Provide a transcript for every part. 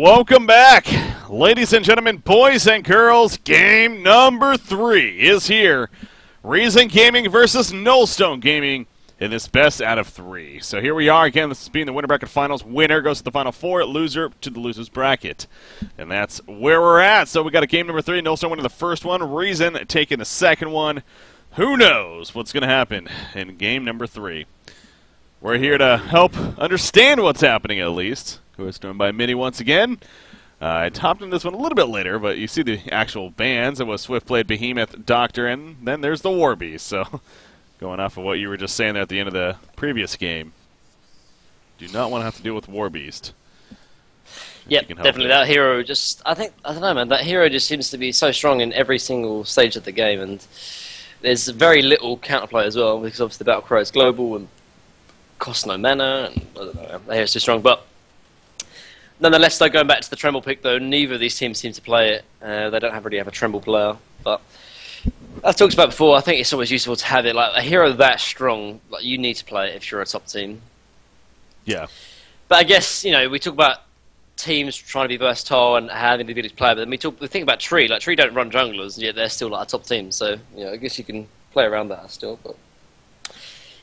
Welcome back, ladies and gentlemen, boys and girls. Game number 3 is here. Reason Gaming versus Nullstone Gaming in this best out of 3. So here we are again. This is being the winner bracket finals. Winner goes to the final 4. Loser to the losers bracket, and that's where we're at. So we got a game number 3. Nullstone winning the first one. Reason taking the second one. Who knows what's going to happen in game number 3? We're here to help understand what's happening, at least. Of course, joined by Minnie once again. I hopped in this one a little bit later, but you see the actual bands. It was Swiftblade, Behemoth, Doctor, and then there's the Warbeast. So, going off of what you were just saying there at the end of the previous game, do not want to have to deal with Warbeast. Yep, definitely. That hero just, I don't know, man, that hero just seems to be so strong in every single stage of the game, and there's very little counterplay as well, because obviously the Battlecry is global and costs no mana, and I don't know, the hero's too strong, but nonetheless, though, going back to the Tremble pick, though, neither of these teams seem to play it. They don't really have a Tremble player, but as talked about before, I think it's always useful to have it. Like, a hero that strong, like, you need to play it if you're a top team. Yeah. But I guess, you know, we talk about teams trying to be versatile and having the ability to play, but then we think about Tree. Like, Tree don't run junglers, and yet they're still, like, a top team. So, you know, I guess you can play around that still, but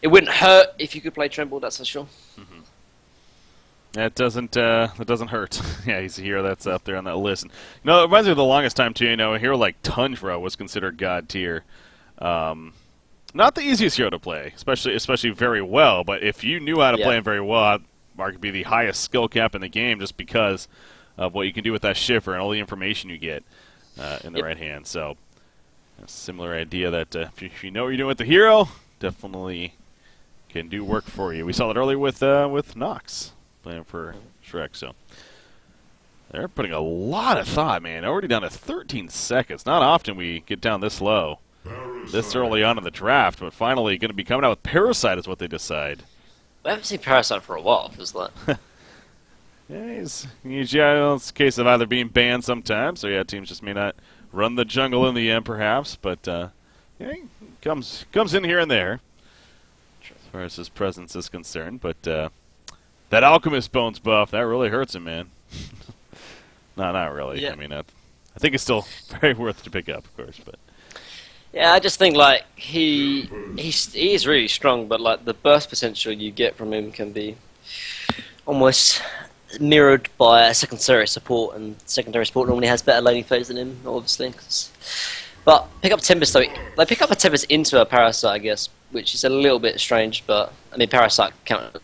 it wouldn't hurt if you could play Tremble, that's for sure. Mm-hmm. That doesn't hurt. Yeah, he's a hero that's up there on that list. And, you know, it reminds me of the longest time, too. You know, a hero like Tundra was considered god tier. Not the easiest hero to play, especially very well. But if you knew how to play him very well, arguably the highest skill cap in the game, just because of what you can do with that Shiver and all the information you get in the right hand. So, a similar idea that if you know what you're doing with the hero, definitely can do work for you. We saw that earlier with Nox playing for Shrek, so they're putting a lot of thought, man. Already down to 13 seconds. Not often we get down this low, this early on in the draft, but finally going to be coming out with Parasite is what they decide. I haven't seen Parasite for a while, feels like. Yeah, it's a case of either being banned sometimes, so yeah, teams just may not run the jungle in the end, perhaps, but yeah, he comes in here and there as far as his presence is concerned, but that Alchemist Bones buff, that really hurts him, man. No, not really. Yeah. I mean, I think it's still very worth to pick up, of course. But yeah, I just think, like, he is really strong, but, like, the burst potential you get from him can be almost mirrored by a secondary support, and secondary support normally has better laning phase than him, obviously. But pick up Tempest, though. They pick up a Tempest into a Parasite, I guess, which is a little bit strange, but, I mean, Parasite counts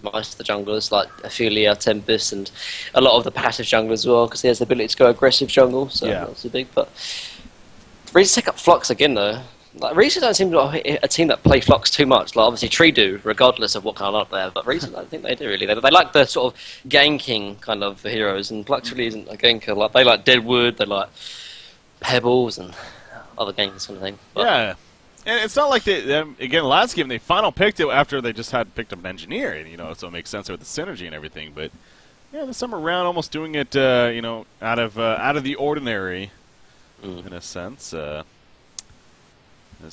most of the junglers, like Ophelia, Tempest, and a lot of the passive junglers as well, because he has the ability to go aggressive jungle, so not so big. But Reese take up Flux again, though. Like, Reese don't seem like a team that play Flux too much. Like, obviously Tree do, regardless of what kind of lineup they have, but Reese, I don't think they do really. They like the sort of ganking kind of heroes, and Flux really isn't a ganker. Like, they like Deadwood, they like Pebbles, and other ganks kind of thing. But yeah. And it's not like they, again, last game they final picked it after they just had picked up an engineer, and, you know, so it makes sense with the synergy and everything. But yeah, this time around, almost doing it, you know, out of the ordinary, in a sense. As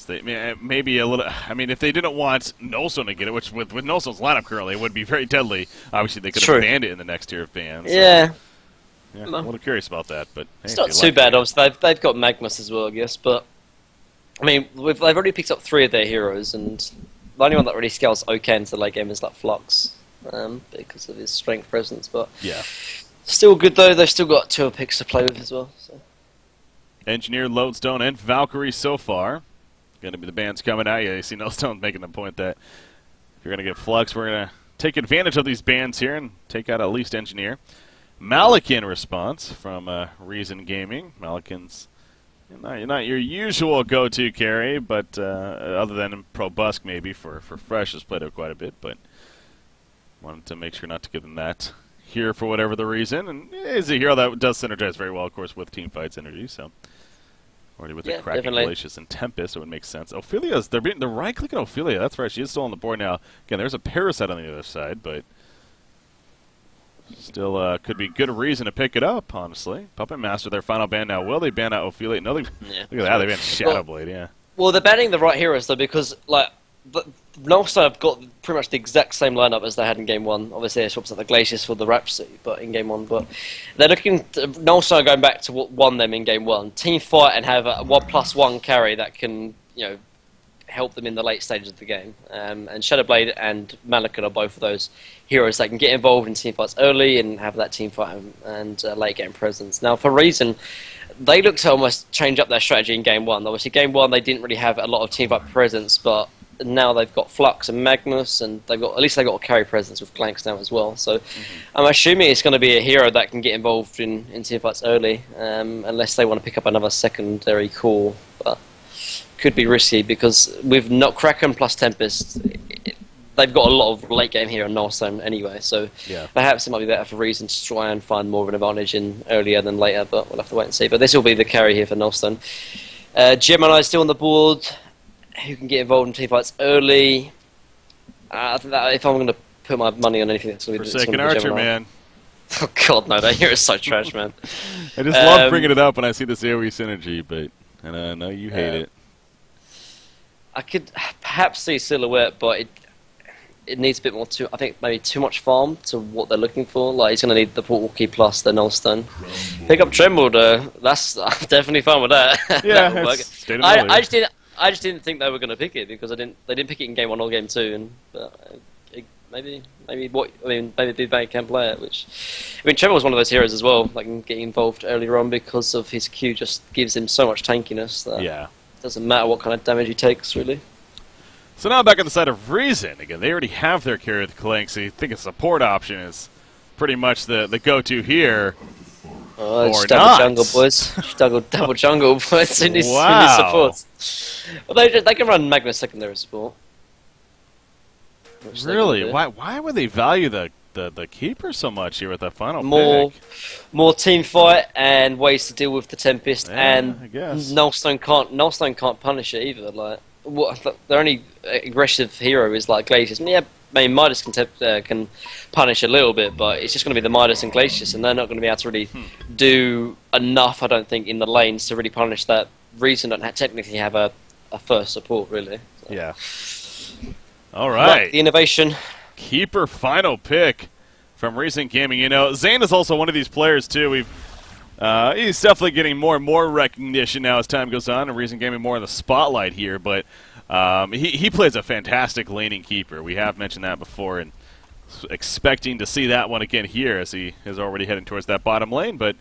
they, maybe a little. I mean, if they didn't want Nullstone to get it, which with Nullstone's lineup currently, it would be very deadly. Obviously, they could have banned it in the next tier of bans. Yeah. So, yeah, I'm a little curious about that, but hey, it's not too bad. Obviously, they've got Magnus as well, I guess, but. I mean, they've already picked up 3 of their heroes, and the only one that really scales okay into the late game is like Flux, because of his strength presence. But yeah, still good though. They've still got 2 picks to play with as well. So. Engineer, Lodestone, and Valkyrie so far. Going to be the bands coming out. Yeah, you see Nullstone making the point that if you're going to get Flux, we're going to take advantage of these bands here and take out at least Engineer. Malikan response from Reason Gaming. Malikan's not your usual go-to carry, but other than Pro Busk maybe for Fresh has played it quite a bit, but wanted to make sure not to give them that here for whatever the reason. And is a hero that does synergize very well, of course, with team fight synergy. So already with the Kraken, Glacius, and Tempest, it would make sense. Ophelia's they're right-clicking Ophelia. That's right, she is still on the board now. Again, there's a Parasite on the other side, but still could be good reason to pick it up, honestly. Puppet Master, their final ban now. Will they ban out Ophelia? No, look at that. They banned Shadowblade, yeah. Well, they're banning the right heroes, though, because, like, Null have got pretty much the exact same lineup as they had in Game 1. Obviously, they swapped out the Glaciers for the Rhapsody, but in Game 1. But they're looking... Null going back to what won them in Game 1. Team fight and have a 1+1 carry that can, help them in the late stages of the game. And Shadowblade and Malekith are both of those heroes that can get involved in team fights early and have that team fight and late game presence. Now, for Reason, they look to almost change up their strategy in Game 1. Obviously, Game 1 they didn't really have a lot of team fight presence, but now they've got Flux and Magnus, and they've got a carry presence with Clanks now as well. So I'm assuming it's going to be a hero that can get involved in team fights early, unless they want to pick up another secondary core. But could be risky because with not Kraken plus Tempest, they've got a lot of late game here on Nullstone anyway. So perhaps it might be better for Reason to try and find more of an advantage in earlier than later. But we'll have to wait and see. But this will be the carry here for Nullstone. Gemini is still on the board. Who can get involved in team fights early? I think that if I'm going to put my money on anything, that's going to be Forsaken Archer, man. Oh god, no, that hero is so trash, man. I just love bringing it up when I see this AoE synergy, but I know you hate it. I could perhaps see Silhouette, but it needs a bit more. I think maybe too much farm to what they're looking for. Like he's going to need the Portal Key plus the Nullstone. Pick up Tremble, that's I'm definitely fine with that. Yeah, that work. I just didn't think they were going to pick it because they didn't pick it in Game 1 or Game 2, and maybe Big Bang can play it. Tremble was one of those heroes as well. Like getting involved earlier on because of his Q just gives him so much tankiness that it doesn't matter what kind of damage he takes really. So now back on the side of Reason again. They already have their carry with Clank, so you think a support option is pretty much the go-to here. Oh, it's double jungle, boys. Double jungle, boys. Who needs support? Well, they can run Magnus secondary support. Really? Why would they value the Keeper so much here with that final pick? More team fight and ways to deal with the Tempest, and I guess. Nullstone can't punish it either. Like their only aggressive hero is like Glacius. Yeah, I mean Midas can punish a little bit, but it's just going to be the Midas and Glacius, and they're not going to be able to really do enough, I don't think, in the lanes to really punish that. Reason don't technically have a first support really. So. Yeah. All right. The innovation. Keeper final pick from Recent Gaming. Zane is also one of these players too. He's definitely getting more and more recognition now as time goes on, and Recent Gaming more in the spotlight here. But he plays a fantastic laning keeper. We have mentioned that before, and expecting to see that one again here as he is already heading towards that bottom lane. But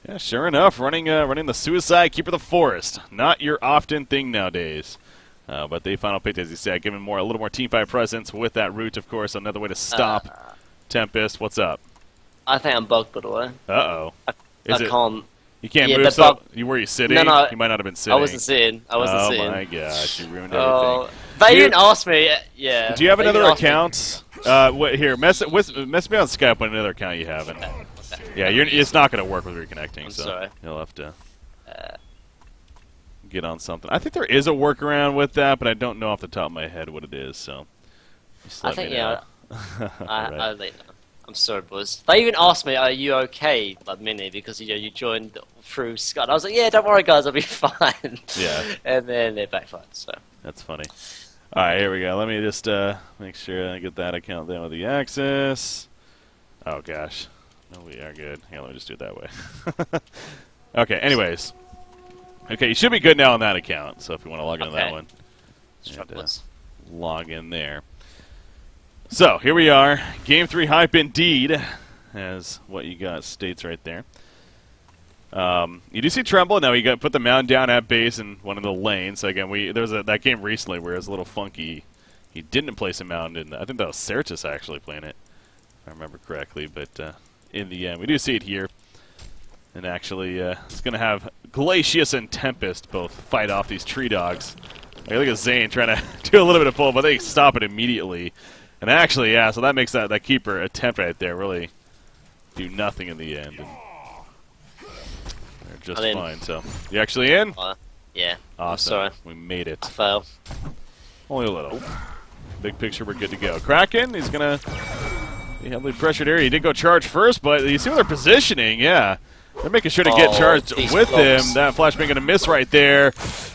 yeah, sure enough, running the Suicide Keeper of the Forest. Not your often thing nowadays. But they final picked, as you said, giving a little more teamfight presence with that root, of course. Another way to stop Tempest. What's up? I think I'm bugged, by the way. Uh-oh. I can't. You can't move, so were you sitting? No. You might not have been sitting. I wasn't sitting. Oh my gosh, you ruined everything. They didn't ask me. Yeah. Do you have another account? Here, mess me on Skype on another account you have. Yeah, it's not going to work with reconnecting, so sorry. You'll have to get on something. I think there is a workaround with that, but I don't know off the top of my head what it is. So just let me know. I think I'm sorry, boys. They even asked me, "Are you okay, like Mini?" Because you joined through Skype. I was like, "Yeah, don't worry, guys, I'll be fine." Yeah. And then it backfired. So that's funny. All right, here we go. Let me just make sure I get that account there with the access. Oh gosh, no, we are good. Yeah, let me just do it that way. Okay. Anyways, okay, you should be good now on that account. So if you want to log into that one, log in there. So, here we are. Game 3 hype indeed, as what you got states right there. You do see Tremble. Now, you put the mound down at base in one of the lanes. So again, there was that game recently where it was a little funky. He didn't place a mound in. I think that was Certus actually playing it, if I remember correctly. But in the end, we do see it here. And actually, it's going to have Glacius and Tempest both fight off these tree dogs. Like, look at Zane trying to do a little bit of pull, but they stop it immediately. And actually, yeah, so that makes that keeper attempt right there really do nothing in the end. And they're just fine. So, you actually in? Yeah. Awesome. Sorry. We made it. I fell. Only a little. Big picture, we're good to go. Kraken, he's going to be heavily pressured here. He did go charge first, but you see where they're positioning, yeah. They're making sure to get charged with him. That flashbang going to miss right there.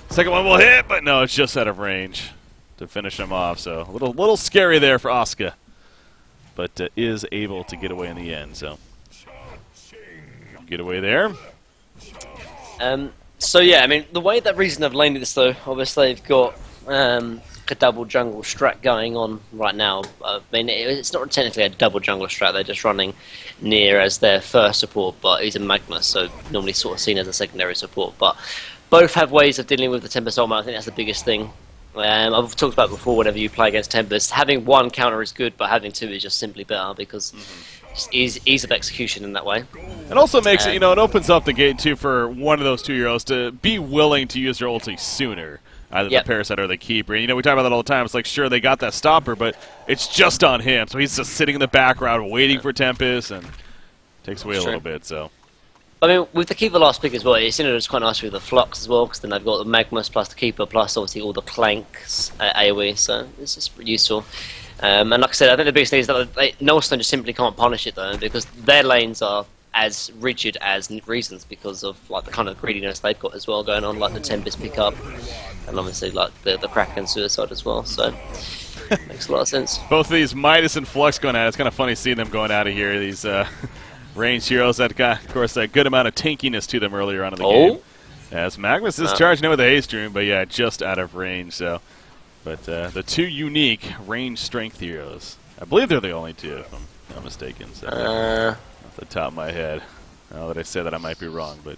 Second one will hit, but no, it's just out of range. to finish him off. So a little scary there for Asuka, but is able to get away in the end. So get away there. So yeah, I mean, the way that Reason have landed this though, obviously they've got a double jungle strat going on right now. I mean, it's not technically a double jungle strat, they're just running Near as their first support, but he's a Magnus, so normally sort of seen as a secondary support. But both have ways of dealing with the Tempest ultimate. I think that's the biggest thing. I've talked about before, whenever you play against Tempest, having one counter is good, but having two is just simply better, because just ease of execution in that way. It also makes it, it opens up the gate too for one of those 2 heroes to be willing to use their ulti sooner. Either the Parasite or the Keeper. And, we talk about that all the time. It's like, sure, they got that stopper, but it's just on him. So he's just sitting in the background waiting for Tempest, and takes away a little bit. So, I mean, with the Keeper last pick as well, it's quite nice with the Flux as well, because then they've got the Magnus plus the Keeper plus obviously all the planks AoE, so it's just pretty useful. And like I said, I think the biggest thing is that Nullstone just simply can't punish it though, because their lanes are as rigid as Reasons because of like the kind of greediness they've got as well going on, like the Tempest pickup, and obviously like the Kraken Suicide as well. So makes a lot of sense. Both of these Midas and Flux going at it. It's kind of funny seeing them going out of here. These ranged heroes that got, of course, a good amount of tankiness to them earlier on in the game. As Magnus is charging in with the haste rune, but yeah, just out of range. So, but the two unique range strength heroes, I believe they're the only two, if I'm not mistaken. So, off the top of my head, now that I say that, I might be wrong, but.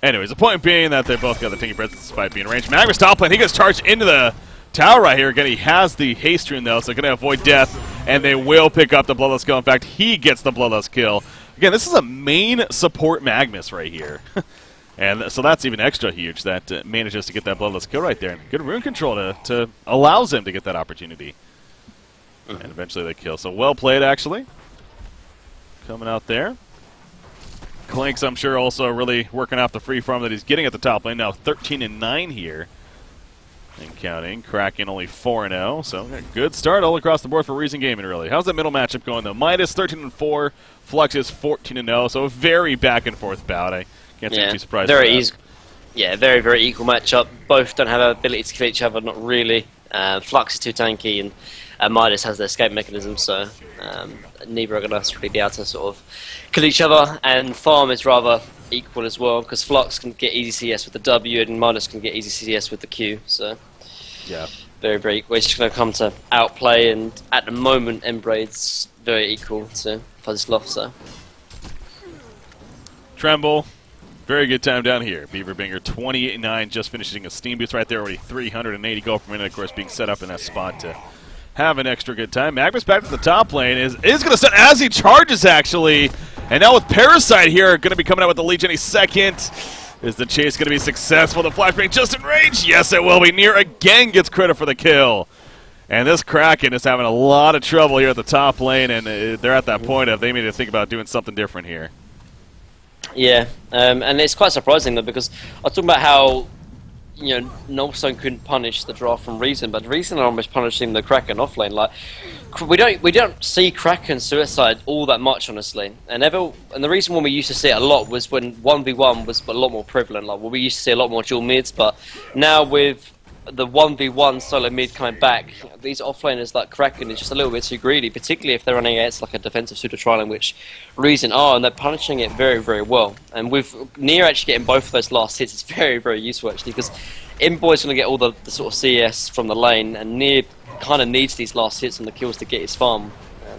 Anyways, the point being that they both got the Tinky Presence despite being ranged. Magnus top lane, he gets charged into the tower right here. Again, he has the haste rune though, so going to avoid death, and they will pick up the Bloodlust kill. In fact, he gets the Bloodlust kill. Again, this is a main support Magnus right here. And so that's even extra huge that manages to get that Bloodlust kill right there. And good rune control to allows him to get that opportunity. And eventually they kill. So well played, actually. Coming out there. Clinks, I'm sure, also really working off the free farm that he's getting at the top lane. Now 13-9 here. And counting. Kraken only 4-0. So a good start all across the board for Reason Gaming, really. How's that middle matchup going, though? Midas 13-4. Flux is 14-0. So a very back and forth bout. I can't say too surprised. Very easy. Yeah, very, very equal matchup. Both don't have an ability to kill each other, not really. Flux is too tanky, and Midas has the escape mechanism, so neither are going to really be able to sort of kill each other. And farm is rather equal as well, because Flux can get easy CS with the W, and Midas can get easy CS with the Q. So yeah, very, very equal. It's just going to come to outplay, and at the moment, Embraid's very equal to Fuzzy Sloth. So Tremble. Very good time down here. Beaverbinger 28-9, just finishing a steam boost right there, already 380 gold per minute, of course, being set up in that spot to have an extra good time. Magnus back to the top lane is going to stun as he charges, actually. And now with Parasite here, going to be coming out with the Leech any second. Is the chase going to be successful? The flashbang just in range? Yes, it will be. Near again gets credit for the kill. And this Kraken is having a lot of trouble here at the top lane, and they're at that point of they need to think about doing something different here. Yeah, and it's quite surprising though, because I was talking about how Nullstone couldn't punish the draft from Reason, but Reason are almost punishing the Kraken offlane. Like we don't see Kraken Suicide all that much, honestly. And the reason when we used to see it a lot was when 1v1 was a lot more prevalent. Like we used to see a lot more dual mids, but now with the 1v1 solo mid coming back, these offlaners like Kraken is just a little bit too greedy, particularly if they're running against like a defensive pseudo trialing, which Reason are, and they're punishing it very, very well. And with Near actually getting both of those last hits, it's very, very useful actually, because Imboy's going to get all the sort of CS from the lane, and Near kind of needs these last hits and the kills to get his farm.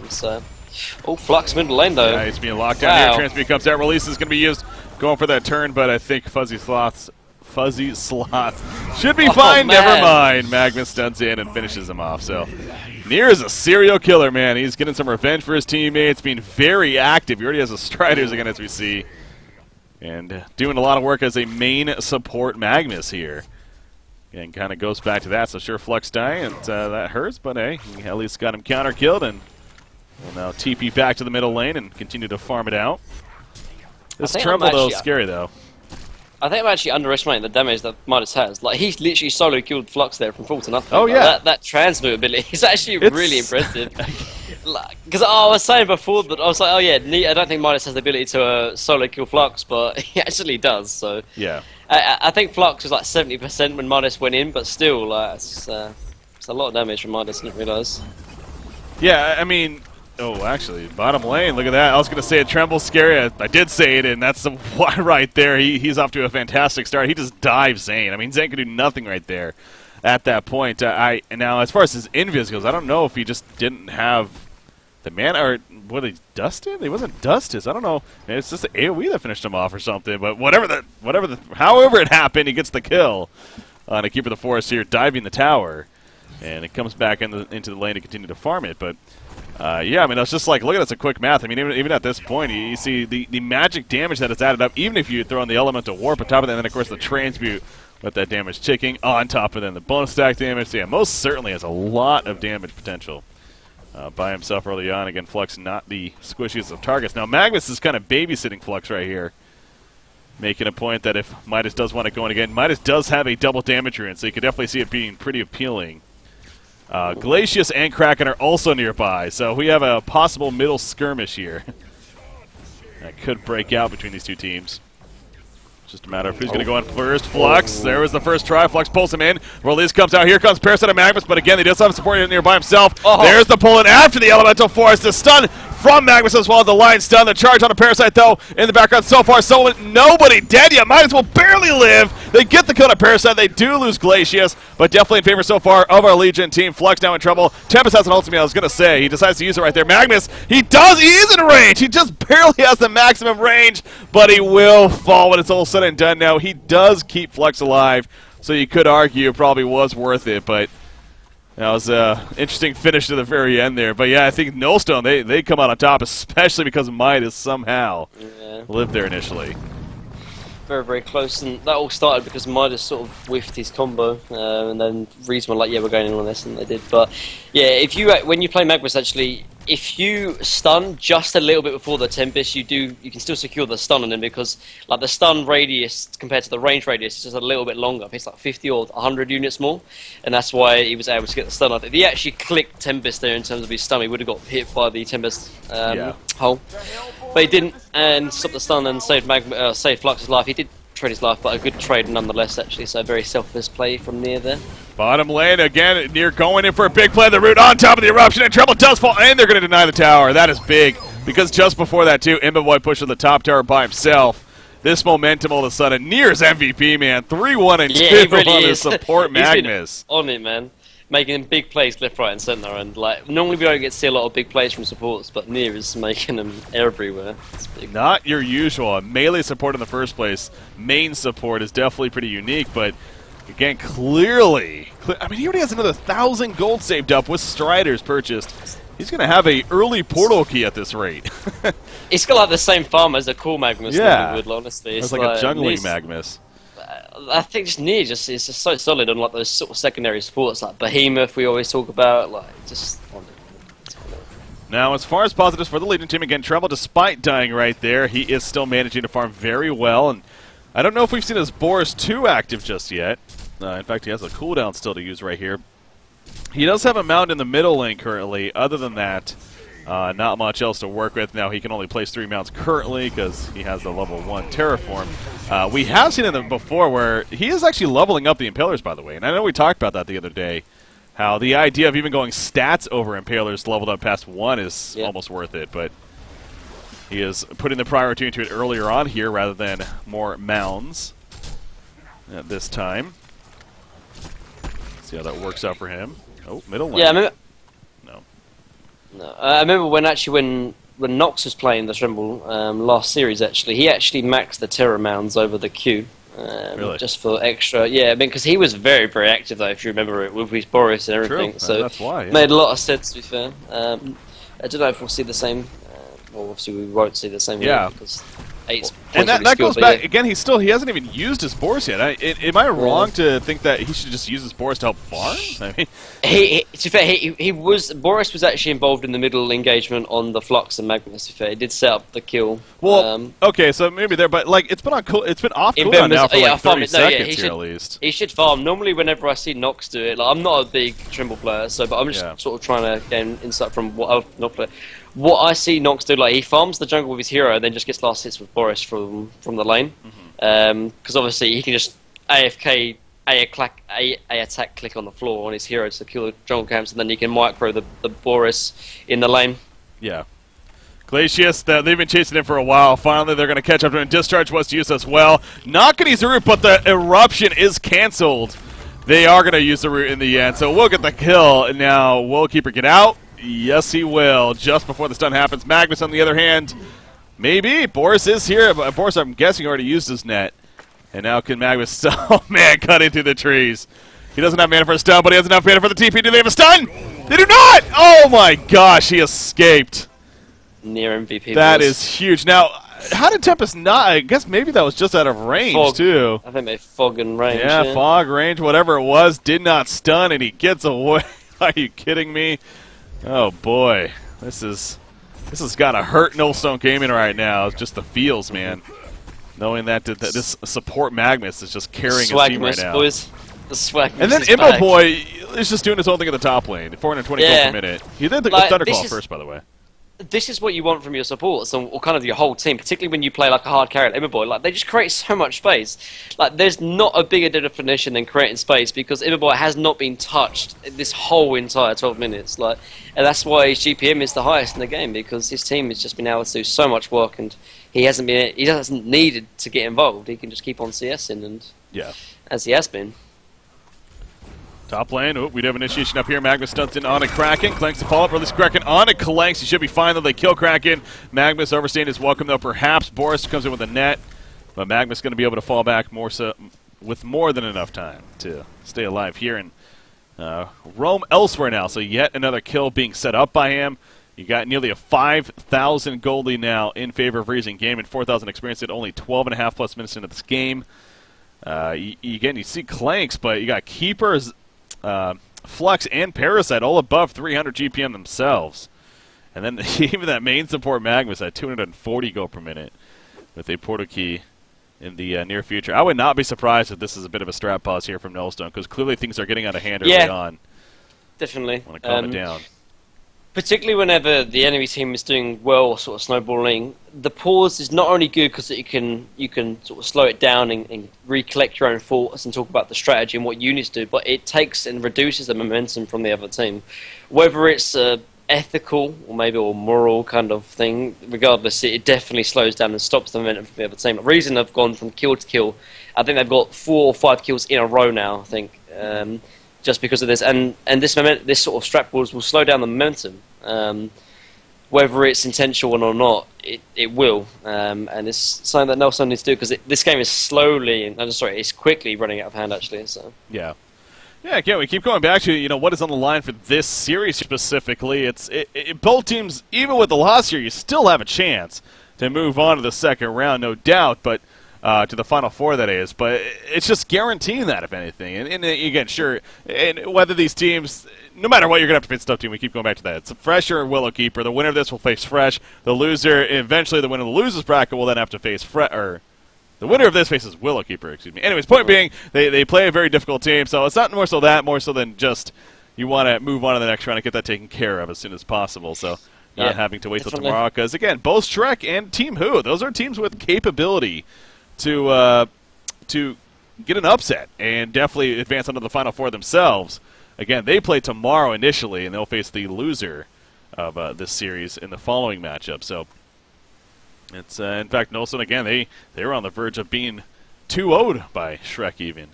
So, Flux middle lane though. Yeah, he's being locked down here. Transmute comes out. Release is going to be used, going for that turn, but I think Fuzzy Sloth should be fine. Never mind. Magnus stuns in and finishes him off. So Near is a serial killer, man. He's getting some revenge for his teammates, being very active. He already has the Striders again, as we see, and doing a lot of work as a main support Magnus here. And kind of goes back to that. So sure, Flux dying, and that hurts, but hey, he at least got him counter killed, and will now TP back to the middle lane and continue to farm it out. This Tremble though is scary though. I think I'm actually underestimating the damage that Midas has. Like, he's literally solo killed Flux there from full to nothing. Oh, yeah. That transmute ability is actually really impressive. Because I was saying before, but I was like, oh yeah, I don't think Midas has the ability to solo kill Flux, but he actually does, so... Yeah. I think Flux was like 70% when Midas went in, but still, it's It's a lot of damage from Midas, I didn't realise. Yeah, I mean, oh, actually, bottom lane, look at that. I was going to say it trembles scary. I did say it, and that's the why right there. He's off to a fantastic start. He just dives Zane. I mean, Zane could do nothing right there at that point. Now, as far as his invis goes, I don't know if he just didn't have the mana, or what, he dusted? He wasn't dusted. I don't know. Maybe it's just the AoE that finished him off or something, but however it happened, he gets the kill on a Keeper of the Forest here, diving the tower. And it comes back into the lane to continue to farm it. But, yeah, I mean, it's just like, look at this, a quick math. I mean, even at this point, you see the magic damage that is added up, even if you throw in the Elemental Warp on top of that, and then, of course, the Transmute with that damage ticking on top of then the bonus stack damage. So, yeah, most certainly has a lot of damage potential by himself early on. Again, Flux not the squishiest of targets. Now, Magnus is kind of babysitting Flux right here, making a point that if Midas does want it going again, Midas does have a double damage rune, so you could definitely see it being pretty appealing. Glacius and Kraken are also nearby, so we have a possible middle skirmish here that could break out between these two teams. Just a matter of who's going to go in first. Flux, there was the first try. Flux pulls him in. Release comes out. Here comes Parasite and Magnus, but again, he does have support in there by himself. There's the pull in after the Elemental Force. The stun from Magnus as well. The line stun. The charge on a Parasite, though, in the background. So far, nobody dead yet. Midas will barely live. They get the kill on Parasite. They do lose Glacius, but definitely in favor so far of our Legion team. Flux now in trouble. Tempest has an ultimate, I was going to say. He decides to use it right there. Magnus, he is in range. He just barely has the maximum range, but he will fall when it's all said and done now. He does keep Flux alive, so you could argue it probably was worth it, but that was an interesting finish to the very end there. But yeah, I think Nullstone, they come out on top, especially because Midas somehow lived there initially. Very, very close, and that all started because Midas sort of whiffed his combo, and then Reason were like, yeah, we're going in on this, and they did. But yeah, if you when you play Magnus, actually, if you stun just a little bit before the Tempest, you can still secure the stun on him, because like the stun radius compared to the range radius is just a little bit longer. It's like 50 or 100 units more, and that's why he was able to get the stun. If he actually clicked Tempest there in terms of his stun, he would have got hit by the Tempest hole. But he didn't, and stopped the stun and saved Flux's life. He did trade his life, but a good trade nonetheless, actually. So a very selfless play from Nier there. Bottom lane again. Nier going in for a big play. The root on top of the eruption, and Trouble does fall, and they're going to deny the tower. That is big, because just before that too, Imba pushing the top tower by himself. This momentum all of a sudden. Nier's MVP, man. 3-1 and 2 really on his support Magnus. On it, man. Making big plays left, right, and centre, and like normally we don't get to see a lot of big plays from supports, but Nier is making them everywhere. It's big. Not your usual melee support in the first place. Main support is definitely pretty unique, but again, clearly, I mean, he already has another 1,000 gold saved up with Striders purchased. He's going to have a early portal key at this rate. It's got like the same farm as a cool Magnus. Yeah, would, honestly, it's like a jungling Magnus. I think just Nier is just so solid on like those sort of secondary supports, like Behemoth we always talk about, like just. Now, as far as positives for the Legion team, again, Trouble, despite dying right there, he is still managing to farm very well, and I don't know if we've seen his Boris 2 active just yet. In fact, he has a cooldown still to use right here. He does have a mount in the middle lane currently. Other than that, not much else to work with. Now, he can only place 3 mounts currently because he has the level 1 Terraform. We have seen him before where he is actually leveling up the Impalers, by the way. And I know we talked about that the other day, how the idea of even going stats over Impalers leveled up past 1 is almost worth it. But he is putting the priority into it earlier on here rather than more mounds at this time. See how that works out for him. Oh, middle lane. Yeah, I remember. No. I remember when Nox was playing the Tremble last series. Actually, he actually maxed the Terror Mounds over the Q, really? Just for extra. Yeah, I mean, because he was very, very active though. If you remember it with his Boris and everything, True. so that's why. Yeah. Made a lot of sense. To be fair, I don't know if we'll see the same. Well, obviously we won't see the same. Yeah. Because 8's and that goes back again. He hasn't even used his Boris yet. Am I wrong to think that he should just use his Boris to help farm? I mean, to be fair, Boris was actually involved in the middle engagement on the Flux and Magnus. To be fair, he did set up the kill. Well, okay, so maybe there, but like it's been off cooldown now for like 30 seconds here at least. He should farm. Normally, whenever I see Nox do it, like I'm not a big Tremble player, but I'm just sort of trying to gain insight from what I've not played. What I see Nox do, like he farms the jungle with his hero, and then just gets last hits with Boris from the lane. Because obviously he can just AFK A attack click on the floor on his hero to kill the jungle camps, and then you can micro the Boris in the lane. Yeah. Glacius, they've been chasing him for a while. Finally, they're going to catch up to him. Discharge was used as well. Not going to use the root, but the eruption is canceled. They are going to use the root in the end, so we'll get the kill. Now, will Keeper get out? Yes, he will. Just before the stun happens. Magnus, on the other hand, maybe. Boris is here. Boris, I'm guessing, already used his net. And now can Magnus, oh man, cutting through the trees. He doesn't have mana for a stun, but he has enough mana for the TP. Do they have a stun? They do not! Oh my gosh, he escaped. Near MVP. That is huge. Now, how did Tempest not? I guess maybe that was just out of range, fog, too. I think they fog and range. Yeah, fog, range, whatever it was, did not stun, and he gets away. Are you kidding me? Oh boy, this has got to hurt Nullstone Gaming right now. It's just the feels, man. Knowing that this support Magnus is just carrying his team right now. Boys. The swag. And then Immo Boy is just doing his own thing at the top lane. 420 gold per minute. He did the Thunderclaw first, by the way. This is what you want from your supports, or kind of your whole team, particularly when you play like a hard carry like Immo Boy. Like, they just create so much space. Like, there's not a bigger definition than creating space, because Immo Boy has not been touched this whole entire 12 minutes. Like, and that's why his GPM is the highest in the game, because his team has just been able to do so much work, and he hasn't needed to get involved. He can just keep on CSing, and as he has been. Top lane, oh, we do have initiation up here. Magnus stunts in on a Kraken. Clanks the follow-up, release Kraken on a Clanks. He should be fine, though. They kill Kraken. Magnus overstaying his welcome, though. Perhaps Boris comes in with a net, but Magnus going to be able to fall back with more than enough time to stay alive here and roam elsewhere now. So yet another kill being set up by him. You got nearly a 5,000 gold lead now in favor of Reason Game and 4,000 experience at only 12.5 plus minutes into this game. Again, you see Clanks, but you got Keepers, Flux, and Parasite all above 300 GPM themselves. And then even that main support Magnus at 240 gold per minute with a portal key in the near future. I would not be surprised if this is a bit of a strat pause here from Nullstone, because clearly things are getting out of hand early on. Definitely. Want to calm it down. Particularly whenever the enemy team is doing well, sort of snowballing, the pause is not only good because you can sort of slow it down and recollect your own thoughts and talk about the strategy and what you need to do, but it takes and reduces the momentum from the other team. Whether it's ethical or maybe a moral kind of thing, regardless, it definitely slows down and stops the momentum from the other team. The reason they've gone from kill to kill, I think they've got 4 or 5 kills in a row now, I think. Just because of this, and this sort of strat balls will slow down the momentum, whether it's intentional or not. It will, and it's something that Nullstone needs to do, because this game is it's quickly running out of hand actually. So yeah, again, we keep going back to what is on the line for this series specifically. Both teams, even with the loss here, you still have a chance to move on to the second round, no doubt, but. To the Final Four, that is. But it's just guaranteeing that, if anything. And again, sure, and whether these teams, no matter what, you're going to have to face tough team. We keep going back to that. It's Fresh or Willow Keeper. The winner of this will face Fresh. The loser, eventually the winner of the losers bracket will then have to face the winner of this faces Willow Keeper, excuse me. Anyways, point being, they play a very difficult team, so it's not more so than just you want to move on to the next round and get that taken care of as soon as possible. So not having to wait till tomorrow, because, again, both Shrek and Team Who, those are teams with capability to get an upset and definitely advance onto the Final Four themselves. Again, they play tomorrow initially, and they'll face the loser of this series in the following matchup. So it's in fact, Nullstone, again, they were on the verge of being 2-0'd by Shrek even.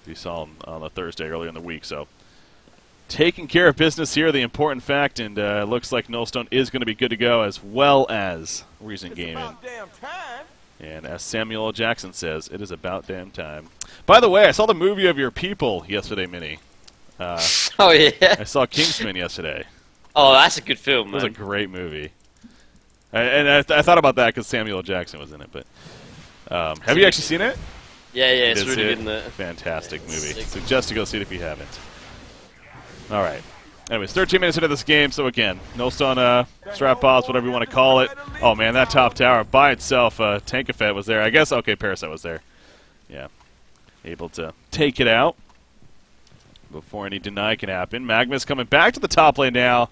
We saw them on the Thursday earlier in the week. So taking care of business here, the important fact, and looks like Nullstone is going to be good to go, as well as Reason Gaming. And as Samuel L. Jackson says, it is about damn time. By the way, I saw the movie of your people yesterday, Minnie. Oh, yeah. I saw Kingsman yesterday. Oh, that's a good film, man. It was a great movie. I thought about that because Samuel L. Jackson was in it. But have you actually seen it? Yeah, it's really good in there. Fantastic movie. Suggest to go see it if you haven't. All right. Anyways, 13 minutes into this game, so again, Nullstone, strap pause, whatever you want to call it. Oh man, that top tower by itself, Tankafet was there. I guess, okay, Parasite was there. Yeah. Able to take it out before any deny can happen. Magnus coming back to the top lane now.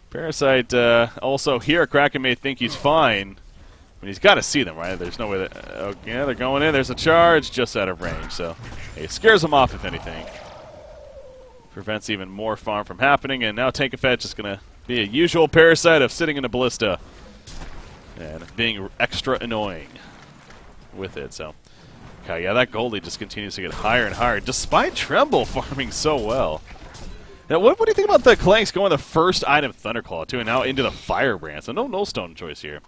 Parasite also here, Kraken may think he's fine, mean, he's got to see them, right? There's no way that... yeah, they're going in. There's a charge just out of range, so it scares him off, if anything. Prevents even more farm from happening, and now Tankafet just going to be a usual parasite of sitting in a ballista and being extra annoying with it, so... Okay, yeah, that goalie just continues to get higher and higher, despite Tremble farming so well. Now, what do you think about the Clanks going the first item Thunderclaw, too, and now into the Firebrand? So no Nullstone choice here.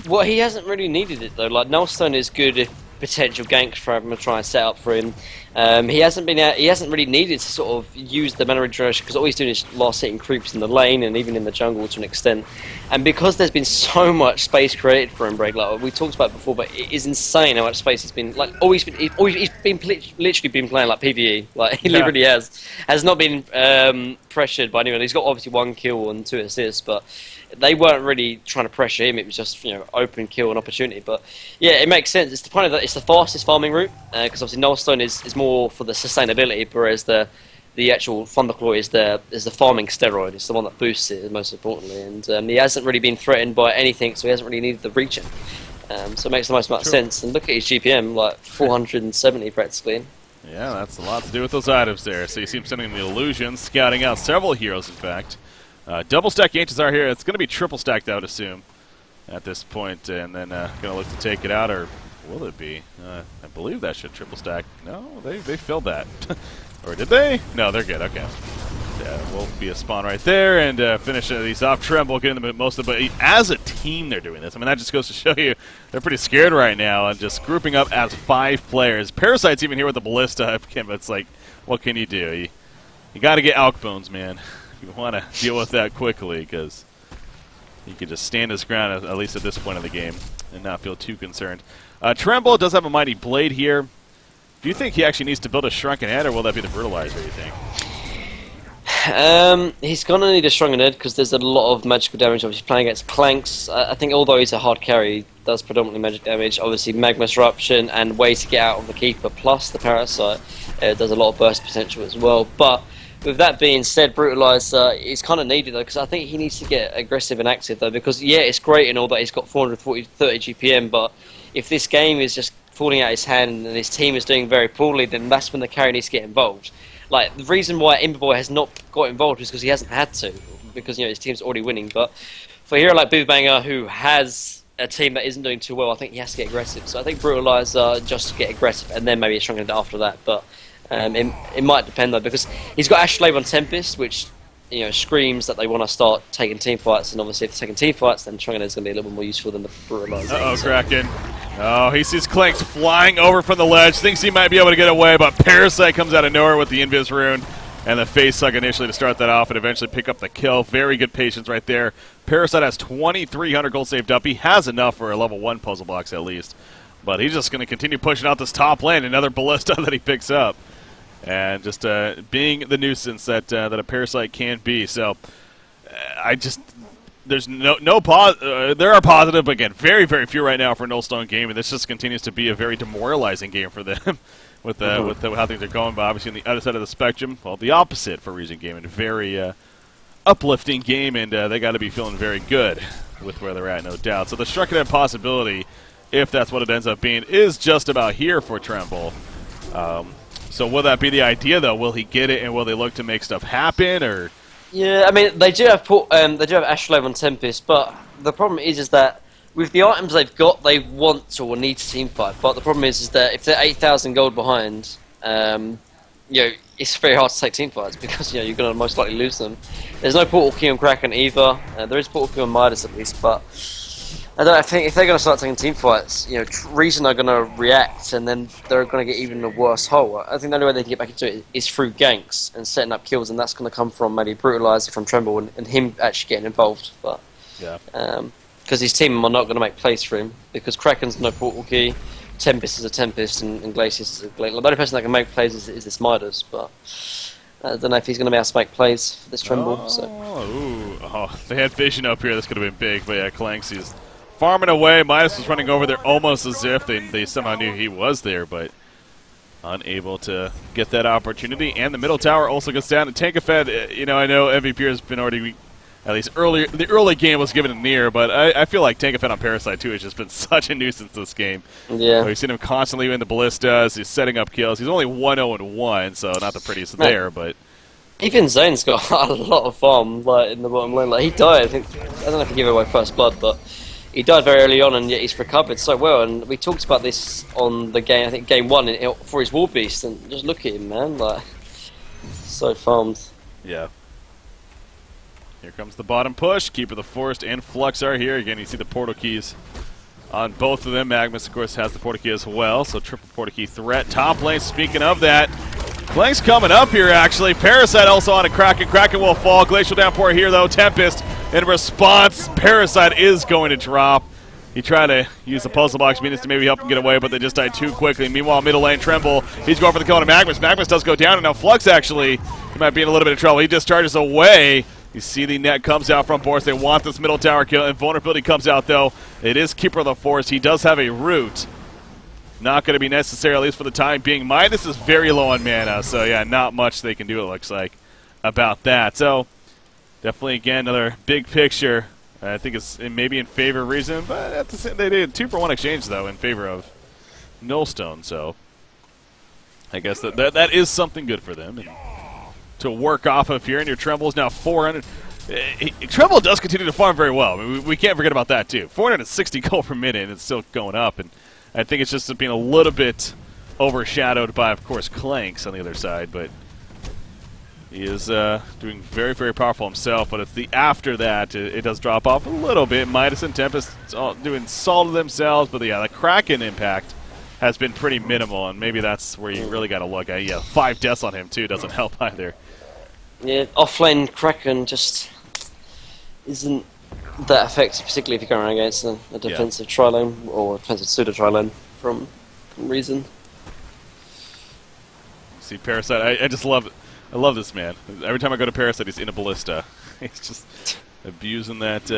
Well, he hasn't really needed it though. Like Nullstone is good if potential ganks for him and try and set up for him. He hasn't really needed to sort of use the mana regeneration because all he's doing is last hitting creeps in the lane and even in the jungle to an extent. And because there's been so much space created for him, Break, like we talked about before, but it is insane how much space he's been like. He's literally been playing like PvE. Like he literally has not been pressured by anyone. He's got obviously 1 kill and 2 assists, but they weren't really trying to pressure him. It was just open kill and opportunity. But yeah, it makes sense. It's the point of that. It's the fastest farming route because obviously Nullstone is more for the sustainability, whereas the actual Thunderclaw is the farming steroid. It's the one that boosts it most importantly, and he hasn't really been threatened by anything, so he hasn't really needed the reach. So it makes the most amount of sense. And look at his GPM, like 470 practically. Yeah, that's a lot to do with those items there. So you see him sending the illusions, scouting out several heroes, in fact. Double stack Ancients are here. It's going to be triple stacked, I would assume, at this point, and then going to look to take it out, or will it be? I believe that should triple stack. No, they filled that. Or did they? No, they're good. Okay. Yeah, will be a spawn right there, and finish these off. Tremble getting the most of it, but as a team they're doing this. I mean, that just goes to show you they're pretty scared right now, and just grouping up as 5 players. Parasite's even here with the Ballista. It's like, what can you do? You got to get Alk Bones, man. You want to deal with that quickly, because he can just stand his ground, at least at this point of the game, and not feel too concerned. Tremble does have a Mighty Blade here. Do you think he actually needs to build a Shrunken Head, or will that be the Brutalizer, you think? He's going to need a Shrunken Head, because there's a lot of magical damage. Obviously, playing against Clanks, I think although he's a hard carry, he does predominantly magic damage. Obviously, Magma Disruption and way to get out of the Keeper, plus the Parasite, does a lot of burst potential as well. But with that being said, Brutalizer is kind of needed though, because I think he needs to get aggressive and active though, because yeah, it's great and all that he's got 30 GPM, but if this game is just falling out his hand and his team is doing very poorly, then that's when the carry needs to get involved. Like, the reason why Imberboy has not got involved is because he hasn't had to, because his team's already winning. But for a hero like Boobanger, who has a team that isn't doing too well, I think he has to get aggressive. So I think Brutalizer just to get aggressive, and then maybe a Shrunken Head after that. But it might depend though, because he's got Astrolabe on Tempest, which screams that they want to start taking team fights, and obviously if they're taking team fights, then Shrunken Head's going to be a little bit more useful than the Brutalizer. Uh-oh, Kraken. Oh, he sees Clanks flying over from the ledge, thinks he might be able to get away, but Parasite comes out of nowhere with the Invis Rune, and the Face Hug initially to start that off and eventually pick up the kill. Very good patience right there. Parasite has 2,300 gold saved up. He has enough for a level 1 puzzle box at least, but he's just going to continue pushing out this top lane, another Ballista that he picks up. And just being the nuisance that a Parasite can be. So there's there are positive, but again, very, very few right now for Nullstone game, and this just continues to be a very demoralizing game for them with how things are going. But obviously on the other side of the spectrum, well, the opposite for Region Gaming, a very uplifting game, and they got to be feeling very good with where they're at, no doubt. So the Shrunken Head possibility, if that's what it ends up being, is just about here for Tremble. So will that be the idea, though? Will he get it, and will they look to make stuff happen, or? Yeah, I mean, they do have Astrolabe on Tempest, but the problem is that with the items they've got, they want to or need to team fight. But the problem is that if they're 8,000 gold behind, it's very hard to take team fights because you're going to most likely lose them. There's no Portal Key on Kraken either. There is Portal Key on Midas at least, but I think if they're going to start taking team fights, Reason are going to react, and then they're going to get even a worse hole. I think the only way they can get back into it is through ganks and setting up kills, and that's going to come from maybe Brutalizer from Tremble and him actually getting involved. But yeah, because his team are not going to make plays for him because Kraken's no Portal Key, Tempest is a Tempest, and Glacius is a Glacius. The only person that can make plays is this Midas, but I don't know if he's going to be able to make plays for this Tremble. They had vision up here. This could have been big, but yeah, Clanks is farming away. Midas was running over there almost as if they somehow knew he was there, but unable to get that opportunity. And the middle tower also goes down. And Tankafed, I know MVP has been already At least earlier, the early game was given a near, but I feel like Tank Effect on Parasite too has just been such a nuisance this game. Yeah. We've seen him constantly in the ballistas. He's setting up kills. He's only 1-0-1, so not the prettiest there, but Even Zane's got a lot of farm like in the bottom lane. Like he died. I don't know if he gave away first blood, but he died very early on, and yet he's recovered so well. And we talked about this on the game. I think game 1 for his War Beast, and just look at him, man. Like so farmed. yeah. Here comes the bottom push. Keeper of the Forest and Flux are here. Again, you see the portal keys on both of them. Magnus, of course, has the portal key as well, so triple portal key threat. Top lane, speaking of that, Blank's coming up here, actually. Parasite also on a Kraken. Kraken will fall. Glacial Downpour here, though. Tempest in response. Parasite is going to drop. He tried to use the puzzle box minions to maybe help him get away, but they just died too quickly. Meanwhile, middle lane, Tremble. He's going for the kill on Magnus. Magnus does go down, and now Flux, actually, he might be in a little bit of trouble. He discharges away. You see the net comes out from Boris. They want this middle tower kill, and vulnerability comes out, though. It is Keeper of the Forest. He does have a root. Not going to be necessary, at least for the time being. Midas is very low on mana, so yeah, not much they can do, it looks like, about that. So, definitely, again, another big picture. I think it's maybe in favor of Reason, but at the same, they did 2-for-1 exchange, though, in favor of Nullstone, so I guess that is something good for them. And to work off of here, and your Tremble is now 400. Tremble does continue to farm very well. I mean, we can't forget about that, too. 460 gold per minute, and it's still going up, and I think it's just being a little bit overshadowed by, of course, Clanks on the other side, but he is doing very, very powerful himself, but it's the after that, it does drop off a little bit. Midas and Tempest all doing solid themselves, but yeah, the Kraken impact has been pretty minimal, and maybe that's where you really got to look at. Yeah, 5 deaths on him, too, doesn't help either. Yeah, offlane Kraken just isn't that effective, particularly if you're going against a defensive tri-lane or a defensive pseudo-tri-lane from Reason. See, Parasite, I just love it. I love this man. Every time I go to Parasite, he's in a ballista. He's just abusing that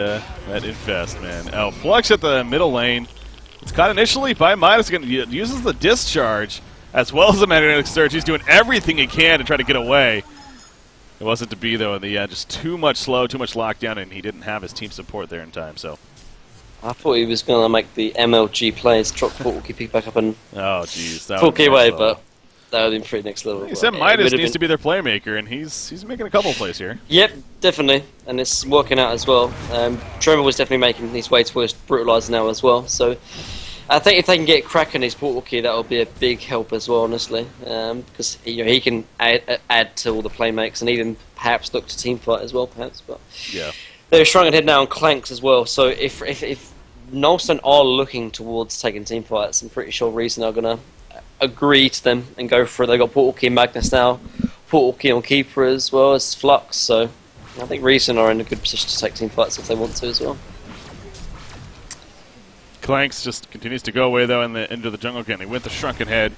infest, man. Oh, Flux at the middle lane. It's caught initially by Midas. Uses the discharge as well as the magnetic surge. He's doing everything he can to try to get away. It wasn't to be, though, in the end. Just too much slow, too much lockdown, and he didn't have his team support there in time. So I thought he was going to make the MLG plays, drop portal key, pick back up, and oh, jeez, that full key away, but that would have been pretty next level. He said Midas needs to be their playmaker, and he's making a couple plays here. Yep, definitely, and it's working out as well. Tremor was definitely making his way towards Brutalize now as well, so I think if they can get Kraken his portal key, that will be a big help as well, honestly, because he can add to all the playmakes and even perhaps look to team fight as well, perhaps. But yeah, they're strong ahead now on Clanks as well. So if Nullstone are looking towards taking team fights, I'm pretty sure Reason are gonna agree to them and go for it. They got portal key Magnus now, portal key on Keeper as well as Flux. So I think Reason are in a good position to take team fights if they want to as well. Clanks just continues to go away, though, into the jungle again. He went the Shrunken Head,